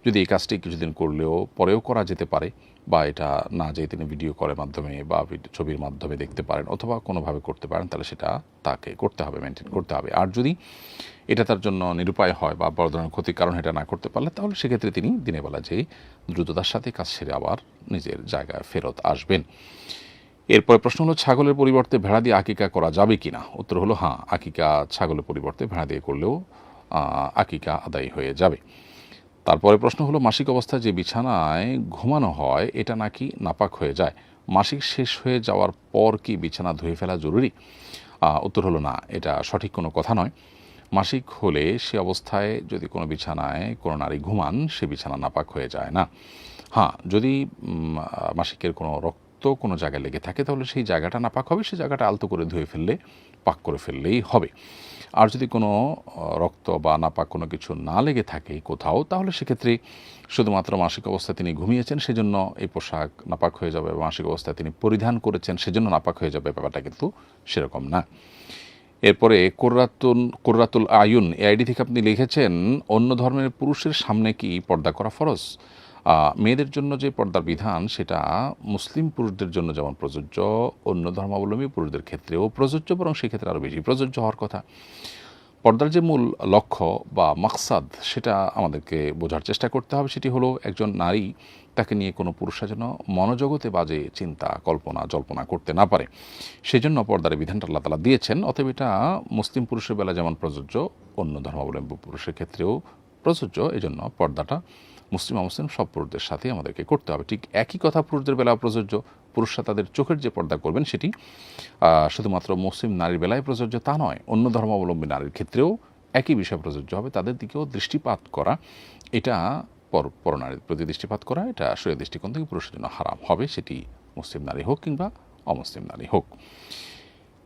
যদি এই কাজটি কিছুদিন করলেও পরেও করা যেতে পারে, বা এটা না যেয়ে তিনি ভিডিও কলের মাধ্যমে বা ছবির মাধ্যমে দেখতে পারেন অথবা কোনোভাবে করতে পারেন, তাহলে সেটা তাকে করতে হবে, মেনটেন করতে হবে। আর যদি এটা তার জন্য নিরুপায় হয় বা বড় ধরনের ক্ষতির কারণ এটা না করতে পারলে, তাহলে সেক্ষেত্রে তিনি দিনের বেলা যেয়ে দ্রুততার সাথে কাজ সেরে আবার নিজের জায়গায় ফেরত আসবেন। এরপরে প্রশ্ন হলো, ছাগলের পরিবর্তে ভেড়া দিয়ে আকিকা করা যাবে কি না? উত্তর হলো হ্যাঁ, আকিকা ছাগলের পরিবর্তে ভেড়া দিয়ে করলেও আকিকা আদায় হয়ে যাবে। তারপরে প্রশ্ন হলো, মাসিক অবস্থায় যে বিছানায় ঘুমানো হয় এটা নাকি নাপাক হয়ে যায়, মাসিক শেষ হয়ে যাওয়ার পর কি বিছানা ধুয়ে ফেলা জরুরি? উত্তর হলো না, এটা সঠিক কোনো কথা নয়। মাসিক হলে সে অবস্থায় যদি কোনো বিছানায় কোনো নারী ঘুমান, সে বিছানা নাপাক হয়ে যায় না। হ্যাঁ, যদি মাসিকের কোনো রক্ত কোনো জায়গায় লেগে থাকে তাহলে সেই জায়গাটা নাপাক হবে, সেই জায়গাটা আলতো করে ধুয়ে ফেললে, পাক করে ফেললেই হবে। আর যদি কোনো রক্ত বা নাপাক কোনো কিছু না লেগে থাকে কোথাও, তাহলে সেক্ষেত্রে শুধুমাত্র মাসিক অবস্থায় তিনি ঘুমিয়েছেন সেজন্য এই পোশাক নাপাক হয়ে যাবে, মাসিক অবস্থায় তিনি পরিধান করেছেন সেজন্য নাপাক হয়ে যাবে, ব্যাপারটা কিন্তু সেরকম না। এরপরে কোর্রাতুল আয়ুন এই আইডি থেকে আপনি লিখেছেন, অন্য ধর্মের পুরুষের সামনে কি পর্দা করা ফরজ? মেয়েদের জন্য যে পর্দার বিধান সেটা মুসলিম পুরুষদের জন্য যেমন প্রযোজ্য, অন্য ধর্মাবলম্বী পুরুষদের ক্ষেত্রেও প্রযোজ্য, বরং সেক্ষেত্রে আরও বেশি প্রযোজ্য হওয়ার কথা। পর্দার যে মূল লক্ষ্য বা মাকসাদ সেটা আমাদেরকে বোঝার চেষ্টা করতে হবে। সেটি হলো একজন নারী তাকে নিয়ে কোনো পুরুষরা যেন মনোজগতে বাজে চিন্তা কল্পনা জল্পনা করতে না পারে, সেজন্য পর্দার বিধানটা আল্লাহ তাআলা দিয়েছেন। অতএব এটা মুসলিম পুরুষের বেলা যেমন প্রযোজ্য, অন্য ধর্মাবলম্বী পুরুষের ক্ষেত্রেও প্রযোজ্য। এজন্য পর্দাটা মুসলিম অমুসলিম সব পুরুষদের সাথে আমাদেরকে করতে হবে। ঠিক একই কথা পুরুষদের বেলাও প্রযোজ্য। পুরুষরা তাদের চোখের যে পর্দা করবেন সেটি শুধুমাত্র মুসলিম নারীর বেলায় প্রযোজ্য তা নয়, অন্য ধর্মাবলম্বী নারীর ক্ষেত্রেও একই বিষয় প্রযোজ্য হবে। তাদের দিকেও দৃষ্টিপাত করা, এটা পরনারীর প্রতি দৃষ্টিপাত করা, এটা শরীয়ত দৃষ্টিকোণ থেকে পুরুষের জন্য হারাম হবে, সেটি মুসলিম নারী হোক কিংবা অমুসলিম নারী হোক।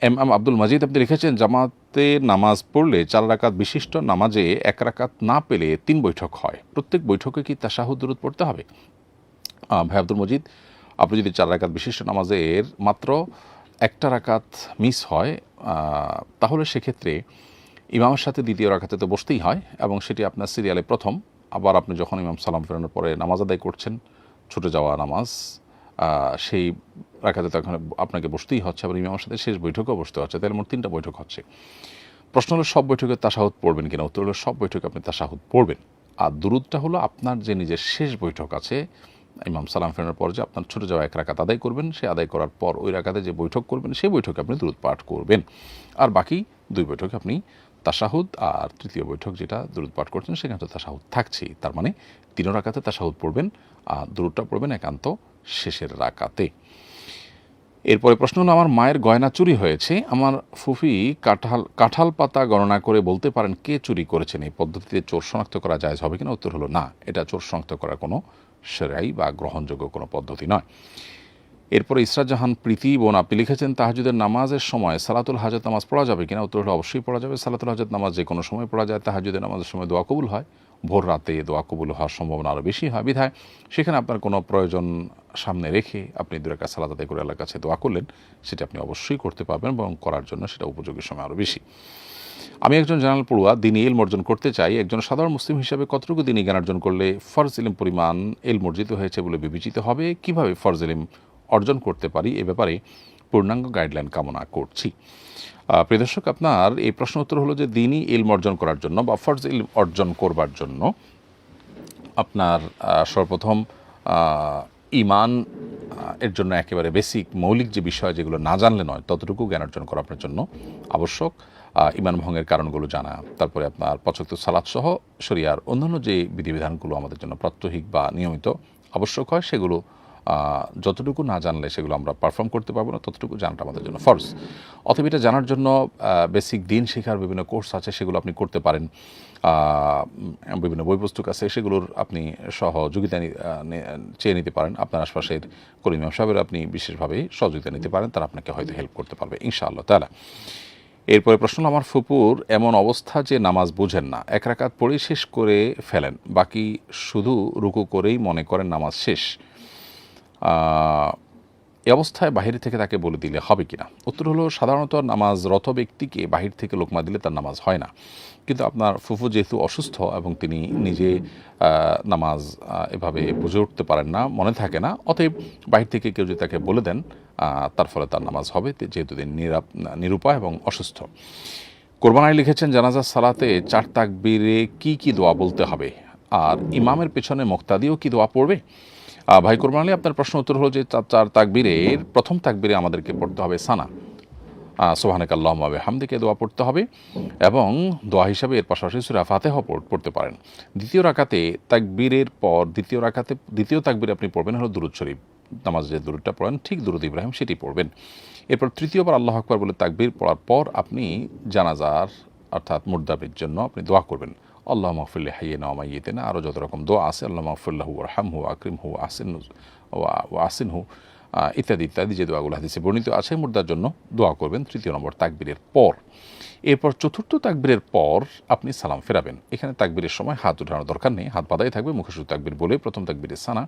এম আব্দুল মাজিদ আপনি লিখেছেন, জামাতে নামাজ পড়লে 4 রাকাত বিশিষ্ট নামাজে 1 রাকাত না পেলে 3 বৈঠক হয়, প্রত্যেক বৈঠকে কি তাশাহুদ দুরূদ পড়তে হবে? ভাই আব্দুল মজিদ, আপনি যদি 4 রাকাত বিশিষ্ট নামাজের মাত্র 1টা রাকাত মিস হয়, তাহলে সেক্ষেত্রে ইমামের সাথে দ্বিতীয় রাকাতে তো বসতেই হয়, এবং সেটি আপনার সিরিয়ালে প্রথম। আবার আপনি যখন ইমাম সালাম ফেরানোর পরে নামাজ আদায় করছেন, ছুটে যাওয়া নামাজ, সেই রাকাতে তখন আপনাকে বসতেই হচ্ছে, আবার ইমামের সাথে শেষ বৈঠকেও বসতে হচ্ছে, তাহলে মোট 3টা বৈঠক হচ্ছে। প্রশ্ন হলো, সব বৈঠকে তাশাহুদ পড়বেন কিনা? উত্তর হলো সব বৈঠকে আপনি তাশাহুদ পড়বেন। আর দুরুদটা হলো আপনার যে নিজের শেষ বৈঠক আছে, ইমাম সালাম ফেরানোর পর যে আপনার ছুটে যাওয়া 1 রাকাত আদায় করবেন, সে আদায় করার পর ওই রাকাতে যে বৈঠক করবেন সেই বৈঠকে আপনি দুরুদ পাঠ করবেন। আর বাকি 2 বৈঠকে আপনি তাশাহুদ, আর তৃতীয় বৈঠক যেটা দুরুদ পাঠ করছেন সেখানে তো তাশাহুদ থাকছেই। তার মানে 3 রাকাতে তাশাহুদ পড়বেন, আর দুরুদটা পড়বেন একান্ত শেষের রাকাতে। এরপরে প্রশ্ন হলো, আমার মায়ের গয়না চুরি হয়েছে, আমার ফুফি কাঁঠাল পাতা গণনা করে বলতে পারেন কে চুরি করেছেন, এই পদ্ধতিতে চোর শনাক্ত করা জায়েজ হবে কিনা? উত্তর হলো না, এটা চোর শনাক্ত করার কোনো শরঈ বা গ্রহণযোগ্য কোনো পদ্ধতি নয়। এরপরে ইসরাত জাহান প্রীতি বোন আপনি লিখেছেন, তাহাজ্জুদের নামাজের সময় সালাতুল হাজত নামাজ পড়া যাবে কিনা? উত্তর হলো অবশ্যই পড়া যাবে। সালাতুল হাজত নামাজ যে কোনো সময় পড়া যায়, তাহাজ্জুদের নামাজের সময় দোয়া কবুল হয়, ভোর রাতে দোয়া কবুল হওয়ার সম্ভাবনা আরও বেশি হয়। বিধায় সেখানে আপনার কোনো প্রয়োজন সামনে রেখে আপনি 2 রাকাত সালাত আদায় করে আল্লাহর কাছে দোয়া করলেন, সেটা আপনি অবশ্যই করতে পারবেন এবং করার জন্য সেটা উপযোগী সময় আরও বেশি। আমি একজন জেনারেল পড়ুয়া, দিনী ইলম অর্জন করতে চাই। একজন সাধারণ মুসলিম হিসাবে কতটুকু দিনী জ্ঞান অর্জন করলে ফরজ ইলম পরিমাণ ইলম অর্জিত হয়েছে বলে বিবেচিত হবে? কিভাবে ফরজ ইলম অর্জন করতে পারি, এ ব্যাপারে পূর্ণাঙ্গ গাইডলাইন কামনা করছি। প্রিয় দর্শক, আপনার এই প্রশ্ন উত্তর হলো যে দিনী ইলম অর্জন করার জন্য বা ফরজ ইলম অর্জন করবার জন্য আপনার সর্বপ্রথম ঈমান এর জন্য একেবারে বেসিক মৌলিক যে বিষয়, যেগুলো না জানলে নয়, ততটুকু জ্ঞান অর্জন করা আপনার জন্য আবশ্যক। ঈমান ভঙ্গের কারণগুলো জানা, তারপরে আপনার 5 ওয়াক্ত সালাত সহ শরিয়ার অন্যান্য যে বিধিবিধানগুলো আমাদের জন্য প্রাত্যহিক বা নিয়মিত আবশ্যক হয়, সেগুলো যতটুকু না জানলে সেগুলো আমরা পারফর্ম করতে পারবো না, ততটুকু জানাটা আমাদের জন্য ফরজ। অতএব এটা জানার জন্য বেসিক দিন শেখার বিভিন্ন কোর্স আছে, সেগুলো আপনি করতে পারেন। বিভিন্ন বই পুস্তক আছে, সেগুলোর আপনি সহযোগিতা চেয়ে নিতে পারেন। আপনার আশপাশের করিম ইমাম সাহেবের আপনি বিশেষভাবে সহযোগিতা নিতে পারেন, তারা আপনাকে হয়তো হেল্প করতে পারবে ইনশাআল্লাহ তাআলা। এরপরে প্রশ্ন হলো, আমার ফুপুর এমন অবস্থা যে নামাজ বুঝেন না, 1 রাকাত পড়েই শেষ করে ফেলেন, বাকি শুধু রুকু করেই মনে করেন নামাজ শেষ। এই অবস্থায় বাহির থেকে তাকে বলে দিলে হবে কিনা? উত্তর হলো, সাধারণত নামাজরত ব্যক্তিকে বাহির থেকে লোকমা দিলে তার নামাজ হয় না। কিন্তু আপনার ফুফু যেহেতু অসুস্থ এবং তিনি নিজে নামাজ এভাবে বুঝে উঠতে পারেন না, মনে থাকে না, অতএব বাহির থেকে কেউ যদি তাকে বলে দেন, তার ফলে তার নামাজ হবে, যেহেতু তিনি নিরুপায় এবং অসুস্থ। কোরবানায় লিখেছেন, জানাজার সালাতে 4 তাকবীরে কি দোয়া বলতে হবে, আর ইমামের পেছনে মুক্তাদিও কি দোয়া পড়বে? ভাই কোরবান আলী, আপনার প্রশ্ন উত্তর হলো যে 4 তাকবীরের প্রথম তাকবীরে আমাদেরকে পড়তে হবে সানা, সুবহানাকা আল্লাহুম্মা ওয়া বিহামদিকা দোয়া পড়তে হবে, এবং দোয়া হিসাবে এর পাশাপাশি সূরা ফাতিহা পড়তে পারেন। দ্বিতীয় রাকাতে তাকবীরের পর দ্বিতীয় তাকবীরে আপনি পড়বেন হলো দুরূদ শরীফ, নামাজে যে দুরূদটা পড়েন ঠিক দুরূদ ইব্রাহিম সেটি পড়বেন। এরপর তৃতীয়বার আল্লাহু আকবার বলে তাকবীর পড়ার পর আপনি জানাজার অর্থাৎ মুর্দাবির জন্য আপনি দোয়া করবেন, আল্লাহুম্মা গফির লিহাইয়িনা ওয়া মাইয়িতিনা, আরও যত রকম দোয়া আছে, আল্লাহুম্মা গফির লাহু ওয়ারহামহু ওয়াকরিমহু ওয়াহসিনহু ইত্যাদি ইত্যাদি যে দোয়াগুলো হাদিসে বর্ণিত আছে, মুর্দার জন্য দোয়া করবেন 3 নম্বর তাকবীরের পর। এরপর 4র্থ তাকবীরের পর আপনি সালাম ফেরাবেন। এখানে তাকবীরের সময় হাত উঠানোর দরকার নেই, হাত বাঁধাই থাকবে, মুখে শুধু তাকবীর বলে প্রথম তাকবীরে সানা,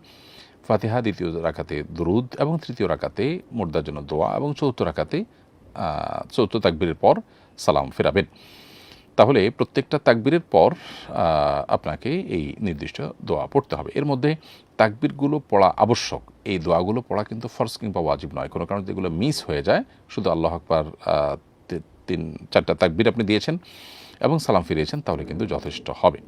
ফাতিহা, দ্বিতীয় রাকাতে দুরুদ, এবং তৃতীয় রাকাতে মুর্দার জন্য দোয়া, এবং চতুর্থ তাকবীরের পর সালাম ফেরাবেন। তাহলে প্রত্যেকটা তাকবীরের পর আপনাকে এই নির্দিষ্ট দোয়া পড়তে হবে। এর মধ্যে তাকবীরগুলো পড়া আবশ্যক, এই দোয়াগুলো পড়া কিন্তু ফরজ কিংবা ওয়াজিব নয়। কোনো কারণে যেগুলো মিস হয়ে যায়, শুধু আল্লাহু আকবার 3-4টা তাকবীর আপনি দিয়েছেন এবং সালাম ফিরিয়েছেন, তাহলে কিন্তু যথেষ্ট হবে।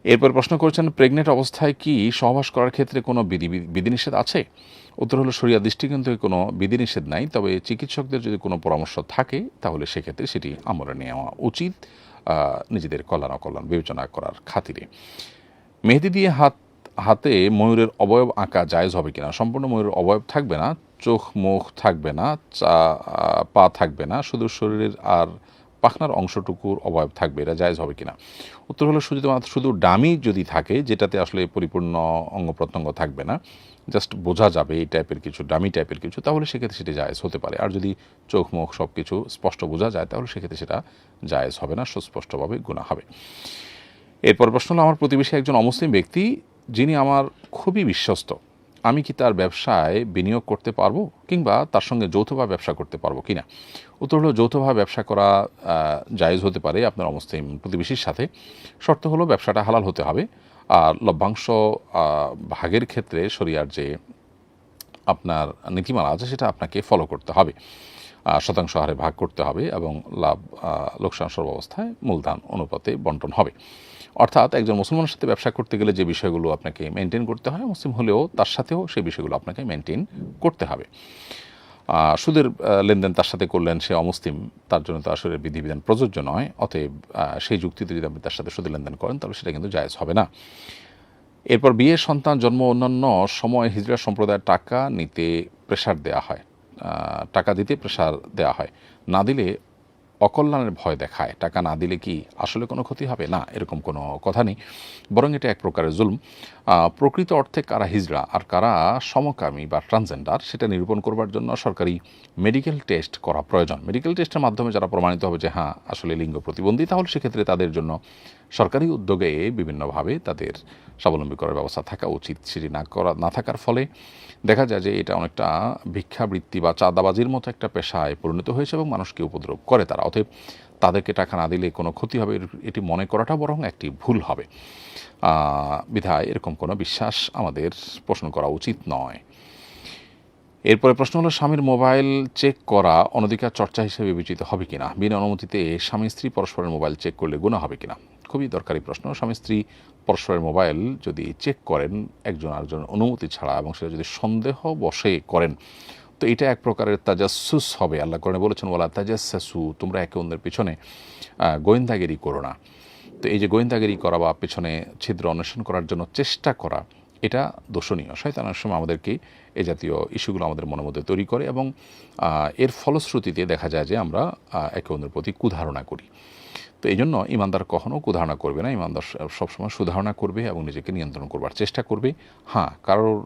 এরপর প্রশ্ন করেছেন, প্রেগনেন্ট অবস্থায় কি সহবাস করার ক্ষেত্রে কোনো বিধিনিষেধ আছে? উত্তর হলো, শরিয়া দৃষ্টিকোণ থেকে কোনো বিধিনিষেধ নাই, তবে চিকিৎসকদের যদি কোনো পরামর্শ থাকে তাহলে সেক্ষেত্রে সেটি আমলে নেওয়া উচিত, নিজেদের কল্যাণ অকল্যাণ বিবেচনা করার খাতিরে। মেহেদি দিয়ে হাতে ময়ূরের অবয়ব আঁকা জায়েজ হবে কিনা? সম্পূর্ণ ময়ূরের অবয়ব থাকবে না, চোখ মুখ থাকবে না, পা থাকবে না, শুধু শরীরের আর পাখনার অংশটুকুর অবয়ব থাকবে, এটা জায়েজ হবে কিনা? উত্তর হলো, শুধু ডামি যদি থাকে, যেটাতে আসলে পরিপূর্ণ অঙ্গ প্রত্যঙ্গ থাকবে না, জাস্ট বোঝা যাবে এই টাইপের কিছু, ডামি টাইপের কিছু, তাহলে সেক্ষেত্রে সেটি জায়েজ হতে পারে। আর যদি চোখ মুখ সব কিছু স্পষ্ট বোঝা যায়, তাহলে সেক্ষেত্রে সেটা জায়েজ হবে না, সুস্পষ্টভাবে গুনাহ হবে। এরপর প্রশ্ন হলো, আমার প্রতিবেশী একজন অমুসলিম ব্যক্তি, যিনি আমার খুবই বিশ্বস্ত, আমি কি তার ব্যবসায় বিনিয়োগ করতে পারবো, কিংবা তার সঙ্গে যৌথভাবে ব্যবসা করতে পারবো কিনা? উত্তর হলো, যৌথভাবে ব্যবসা করা জায়েজ হতে পারে আপনার অমুসলিম প্রতিবেশীর সাথে। শর্ত হলো ব্যবসাটা হালাল হতে হবে, আর লভ্যাংশ ভাগের ক্ষেত্রে শরিয়ার যে আপনার নীতিমালা আছে সেটা আপনাকে ফলো করতে হবে, শতাংশ হারে ভাগ করতে হবে, এবং লাভ লোকসান সর্বাবস্থায় মূলধন অনুপাতে বন্টন হবে। অর্থাৎ একজন মুসলমানের সাথে ব্যবসা করতে গেলে যে বিষয়গুলো আপনাকে মেনটেন করতে হয়, মুসলিম হলেও তার সাথেও সেই বিষয়গুলো আপনাকে মেনটেন করতে হবে। সুদের লেনদেন তার সাথে করলেন, সে অমুসলিম, তার জন্য তো আসলে বিধিবিধান প্রযোজ্য নয়, অতএব সেই যুক্তিতে যদি আপনি তার সাথে সুদের লেনদেন করেন, তাহলে সেটা কিন্তু জায়েজ হবে না। এরপর বিয়ে, সন্তান জন্ম, অন্যান্য সময় হিজরা সম্প্রদায়ের টাকা দিতে প্রেশার দেওয়া হয়, না দিলে অকল্যাণের ভয় দেখায়, টাকা না দিলে কি আসলে কোনো ক্ষতি হবে? না, এরকম কোনো কথা নেই, বরং এটা এক প্রকারের জুলম। প্রকৃত অর্থে কারা হিজড়া আর কারা সমকামী বা ট্রান্সজেন্ডার সেটা নিরূপণ করবার জন্য সরকারি মেডিকেল টেস্ট করা প্রয়োজন। মেডিকেল টেস্টের মাধ্যমে যারা প্রমাণিত হবে যে হ্যাঁ আসলে লিঙ্গ প্রতিবন্ধী, তাহলে সেক্ষেত্রে তাদের জন্য সরকারি উদ্যোগে বিভিন্নভাবে তাদের স্বাবলম্বী করার ব্যবস্থা থাকা উচিত। সেটি না থাকার ফলে দেখা যায় যে এটা অনেকটা ভিক্ষাবৃত্তি বা চাঁদাবাজির মতো একটা পেশায় পরিণত হয়েছে এবং মানুষকে উপদ্রব করে তারা। অতএব তাদেরকে টাকা না দিলে কোনো ক্ষতি হবে এটি মনে করাটা বরং একটি ভুল হবে। বিধায় এরকম কোনো বিশ্বাস আমাদের পোষণ করা উচিত নয়। এরপরে প্রশ্ন হলো, স্বামীর মোবাইল চেক করা অনধিকার চর্চা হিসেবে বিবেচিত হবে কিনা? বিনা অনুমতিতে স্বামী স্ত্রী পরস্পরের মোবাইল চেক করলে গুনাহ হবে কিনা? খুবই দরকারি প্রশ্ন। স্বামী স্ত্রী পরস্পরের মোবাইল যদি চেক করেন একজন আরেকজনের অনুমতি ছাড়া এবং সেটা যদি সন্দেহ বশে করেন, তো এটা এক প্রকারের তাজাসসুস হবে। আল্লাহ কোরআনে বলেছেন, ওয়ালা তাজাসসু, তোমরা একে অন্যের পিছনে গোয়েন্দাগিরি করো না। তো এই যে গোয়েন্দাগিরি করা বা পেছনে ছিদ্র অন্বেষণ করার জন্য চেষ্টা করা, এটা দোষণীয়। শয়তান অনেক সময় আমাদেরকে এই জাতীয় ইস্যুগুলো আমাদের মনের মধ্যে তৈরি করে এবং এর ফলশ্রুতিতে দেখা যায় যে আমরা একে অন্যের প্রতি কুধারণা করি। তো এই জন্য ইমানদার কখনও কুধারণা করবে না, ইমানদার সবসময় সুধারণা করবে এবং নিজেকে নিয়ন্ত্রণ করবার চেষ্টা করবে। হ্যাঁ, কারোর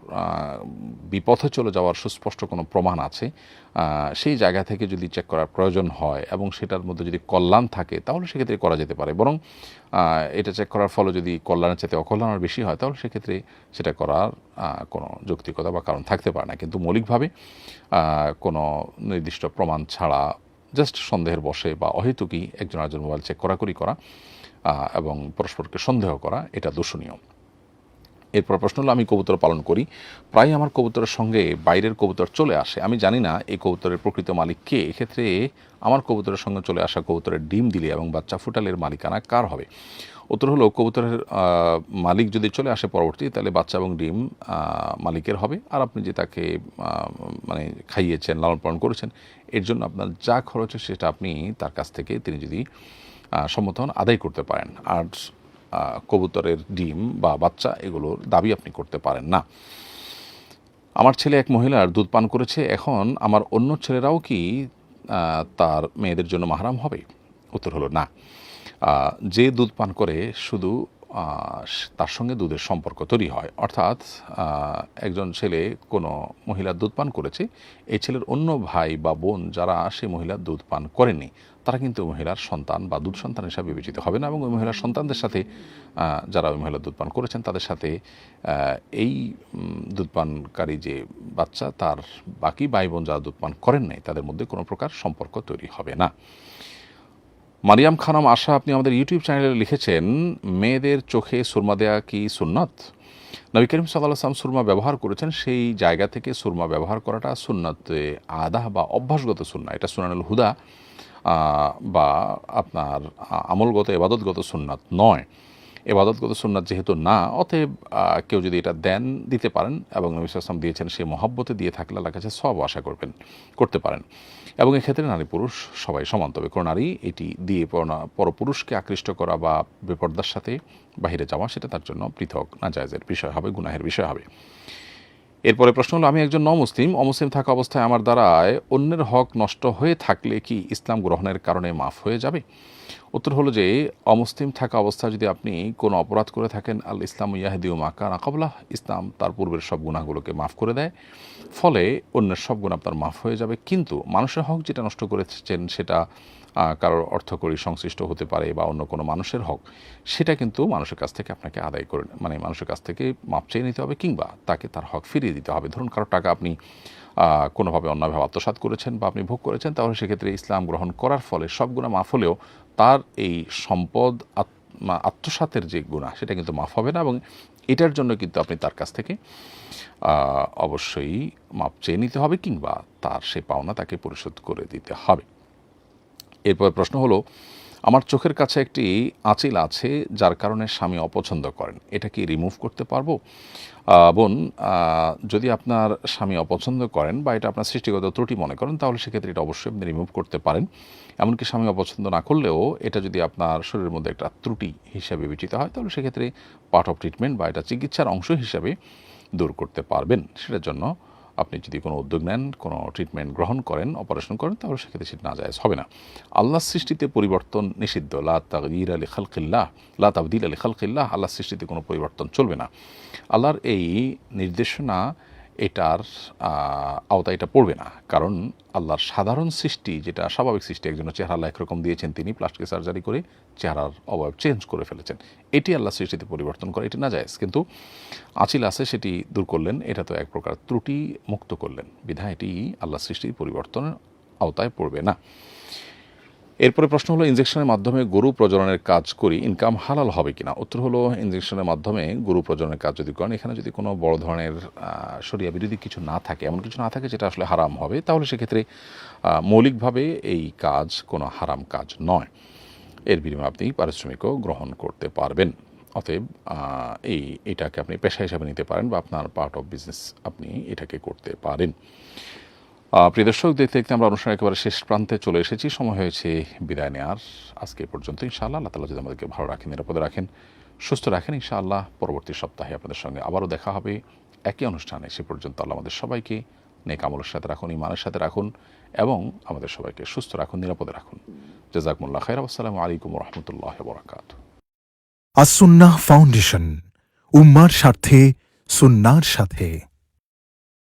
বিপথে চলে যাওয়ার সুস্পষ্ট কোনো প্রমাণ আছে, সেই জায়গা থেকে যদি চেক করার প্রয়োজন হয় এবং সেটার মধ্যে যদি কল্যাণ থাকে তাহলে সেক্ষেত্রে করা যেতে পারে। বরং এটা চেক করার ফলে যদি কল্যাণের চাইতে অকল্যাণের বেশি হয় তাহলে সেক্ষেত্রে সেটা করার কোনো যৌক্তিকতা বা কারণ থাকতে পারে না। কিন্তু মৌলিকভাবে কোনো নির্দিষ্ট প্রমাণ ছাড়া জাস্ট সন্দেহের বশে বা অহেতুকই একজন আরেকজন মোবাইল চেক করা এবং পরস্পরকে সন্দেহ করা, এটা দোষণীয়। এরপর প্রশ্ন হলো, আমি কবুতর পালন করি, প্রায় আমার কবুতরের সঙ্গে বাইরের কবুতর চলে আসে, আমি জানি না এই কবুতরের প্রকৃত মালিক কে। এক্ষেত্রে আমার কবুতরের সঙ্গে চলে আসা কবুতরের ডিম দিলে এবং বাচ্চা ফুটালের মালিকানা কার হবে? উত্তর হলো, কবুতরের মালিক যদি চলে আসে পরবর্তী, তাহলে বাচ্চা এবং ডিম মালিকের হবে। আর আপনি যে তাকে মানে খাইয়েছেন, লালন পালন করেছেন, এর জন্য আপনার যা খরচ হয় সেটা আপনি তার কাছ থেকে তিনি যদি সম্মত হন আদায় করতে পারেন। আর কবুতরের ডিম বা বাচ্চা এগুলোর দাবি আপনি করতে পারেন না। আমার ছেলে এক মহিলার দুধ পান করেছে, এখন আমার অন্য ছেলেরাও কি তার মেয়েদের জন্য মাহরাম হবে? উত্তর হলো না। যে দুধ পান করে শুধু তার সঙ্গে দুধের সম্পর্ক তৈরি হয়, অর্থাৎ একজন ছেলে কোনো মহিলার দুধ পান করেছে, এই ছেলের অন্য ভাই বা বোন যারা সেই মহিলার দুধ পান করেনি তারা কিন্তু মহিলার সন্তান বা দুধ সন্তান হিসাবে বিবেচিত হবে না, এবং ওই মহিলার সন্তানদের সাথে যারা ওই মহিলার দুধ পান করেছেন তাদের সাথে এই দুধ পানকারী যে বাচ্চা তার বাকি ভাই বোন যারা দুধ পান করেন নাই তাদের মধ্যে কোনো প্রকার সম্পর্ক তৈরি হবে না। মারিয়াম খানম আশা, আপনি আমাদের ইউটিউব চ্যানেলে লিখেছেন, মেয়েদের চোখে সুরমা দেয়া কি সুন্নত? নবী করিম সাল্লাল্লাহু আলাইহি ওয়াসাল্লাম সুরমা ব্যবহার করেছেন, সেই জায়গা থেকে সুরমা ব্যবহার করাটা সুন্নতে আদাহ বা অভ্যাসগত সুন্নাহ, এটা সুনানুল হুদা বা আপনার আমলগত ইবাদতগত সুন্নাত নয়। ইবাদতগত সুন্নাত যেহেতু না, অতএব কেউ যদি এটা দিতে পারেন এবং নবী সাল্লাল্লাহু আলাইহি ওয়াসাল্লাম দিয়েছেন, সে মহব্বতে দিয়ে থাকলে আল্লাহর কাছে সওয়াব আশা করতে পারেন। এবং এক্ষেত্রে নারী পুরুষ সবাই সমান। তবে কোনো নারী এটি দিয়ে পরপুরুষকে আকৃষ্ট করা বা বেপরদার সাথে বাহিরে যাওয়া, সেটা তার জন্য পৃথক নাজায়েজের বিষয় হবে, গুনাহের বিষয় হবে। এরপরে প্রশ্ন হলো, আমি একজন অমুসলিম থাকা অবস্থায় আমার দ্বারায় অন্যের হক নষ্ট হয়ে থাকলে কি ইসলাম গ্রহণের কারণে মাফ হয়ে যাবে? উত্তর হলো যে, অমুসলিম থাকা অবস্থায় যদি আপনি কোনো অপরাধ করে থাকেন, আল ইসলাম ইয়াহদিউ মা কানা ক্বাবলাহ, ইসলাম তার পূর্বের সব গুনাহগুলোকে মাফ করে দেয়, ফলে অন্যের সব গুনাহ আপনার মাফ হয়ে যাবে। কিন্তু মানুষের হক যেটা নষ্ট করেছেন সেটা কারোর অর্থকরী সংশ্লিষ্ট হতে পারে বা অন্য কোনো মানুষের হক, সেটা কিন্তু মানুষের কাছ থেকে আপনাকে আদায় করে, মানে মানুষের কাছ থেকে মাপ চেয়ে নিতে হবে কিংবা তাকে তার হক ফিরিয়ে দিতে হবে। ধরুন কারো টাকা আপনি কোনোভাবে অন্যায়ভাবে আত্মসাৎ করেছেন বা আপনি ভোগ করেছেন, তাহলে সেক্ষেত্রে ইসলাম গ্রহণ করার ফলে সব গুনাহ মাফ হলেও তার এই সম্পদ আত্মসাতের যে গুনাহ সেটা কিন্তু মাফ হবে না, এবং এটার জন্য কিন্তু আপনি তার কাছ থেকে অবশ্যই মাপ চেয়ে নিতে হবে কিংবা তার সে পাওনা তাকে পরিশোধ করে দিতে হবে। এরপর প্রশ্ন হলো, আমার চোখের কাছে একটি আঁচিল আছে যার কারণে স্বামী অপছন্দ করেন, এটা কি রিমুভ করতে পারবো? বোন, যদি আপনার স্বামী অপছন্দ করেন বা এটা আপনার সৃষ্টিগত ত্রুটি মনে করেন, তাহলে সেক্ষেত্রে এটা অবশ্যই আপনি রিমুভ করতে পারেন। এমনকি স্বামী অপছন্দ না করলেও এটা যদি আপনার শরীরের মধ্যে একটা ত্রুটি হিসাবে বিবেচিত হয়, তাহলে সেক্ষেত্রে পার্ট অফ ট্রিটমেন্ট বা এটা চিকিৎসার অংশ হিসাবে দূর করতে পারবেন। সেটার জন্য আপনি যদি কোনো উদ্যোগ নেন, কোনো ট্রিটমেন্ট গ্রহণ করেন, অপারেশন করেন, তাহলে সেক্ষেত্রে সেটা নাজায়েজ হবে না। আল্লাহর সৃষ্টিতে পরিবর্তন নিষিদ্ধ। লা তাগয়িরা লিখালকিল্লাহ, লা তাবদীলা লিখালকিল্লাহ, আল্লাহর সৃষ্টিতে কোনো পরিবর্তন চলবে না। আল্লাহর এই নির্দেশনা এটার আওতায় এটা পড়বে না, কারণ আল্লাহর সাধারণ সৃষ্টি, যেটা স্বাভাবিক সৃষ্টি, একজনের চেহারা আল্লাহ একরকম দিয়েছেন, তিনি প্লাস্টিক সার্জারি করে চেহারার অবয়ব চেঞ্জ করে ফেলেছেন, এটি আল্লাহর সৃষ্টিতে পরিবর্তন করে, এটি নাজায়েজ। কিন্তু আচিল আছে সেটি দূর করলেন, এটা তো এক প্রকার ত্রুটি মুক্ত করলেন, বিধায় এটি আল্লাহর সৃষ্টির পরিবর্তনের আওতায় পড়বে না। এরপরে প্রশ্ন হলো, ইনজেকশনের মাধ্যমে গরু প্রজননের কাজ করি, ইনকাম হালাল হবে কিনা? উত্তর হলো, ইনজেকশনের মাধ্যমে গরু প্রজননের কাজ যদি করেন, এখানে যদি কোনো বড় ধরনের শরিয়া বিরোধী কিছু না থাকে, এমন কিছু না থাকে যেটা আসলে হারাম হবে, তাহলে সেক্ষেত্রে মৌলিকভাবে এই কাজ কোনো হারাম কাজ নয়। এর বিনিময়ে আপনি পারিশ্রমিকও গ্রহণ করতে পারবেন। অতএব এটাকে আপনি পেশা হিসাবে নিতে পারেন, বা আপনার পার্ট অফ বিজনেস আপনি এটাকে করতে পারেন। প্রিয় দর্শক, দেখতে দেখতে আমরা অনুষ্ঠানের একেবারে শেষ প্রান্তে চলে এসেছি। সময় হয়েছে বিদায় নেওয়ার। আজকে এ পর্যন্ত। ইনশাআল্লাহ আল্লাহ তাআলা যদি আমাদেরকে ভালো রাখেন, নিরাপদে রাখেন, সুস্থ রাখেন, ইনশাআল্লাহ পরবর্তী সপ্তাহে আপনাদের সঙ্গে আবারও দেখা হবে একই অনুষ্ঠানে। সে পর্যন্ত আল্লাহ আমাদের সবাইকে নেক আমলের সাথে রাখুন, ঈমানের সাথে রাখুন, এবং আমাদের সবাইকে সুস্থ রাখুন, নিরাপদে রাখুন। জাযাকুমুল্লাহ খাইর। আসসালামু আলাইকুম ওয়া রাহমাতুল্লাহি ওয়া বারাকাতুহু। আসুন্নাহ ফাউন্ডেশন, উম্মার স্বার্থে সুন্নাহর সাথে।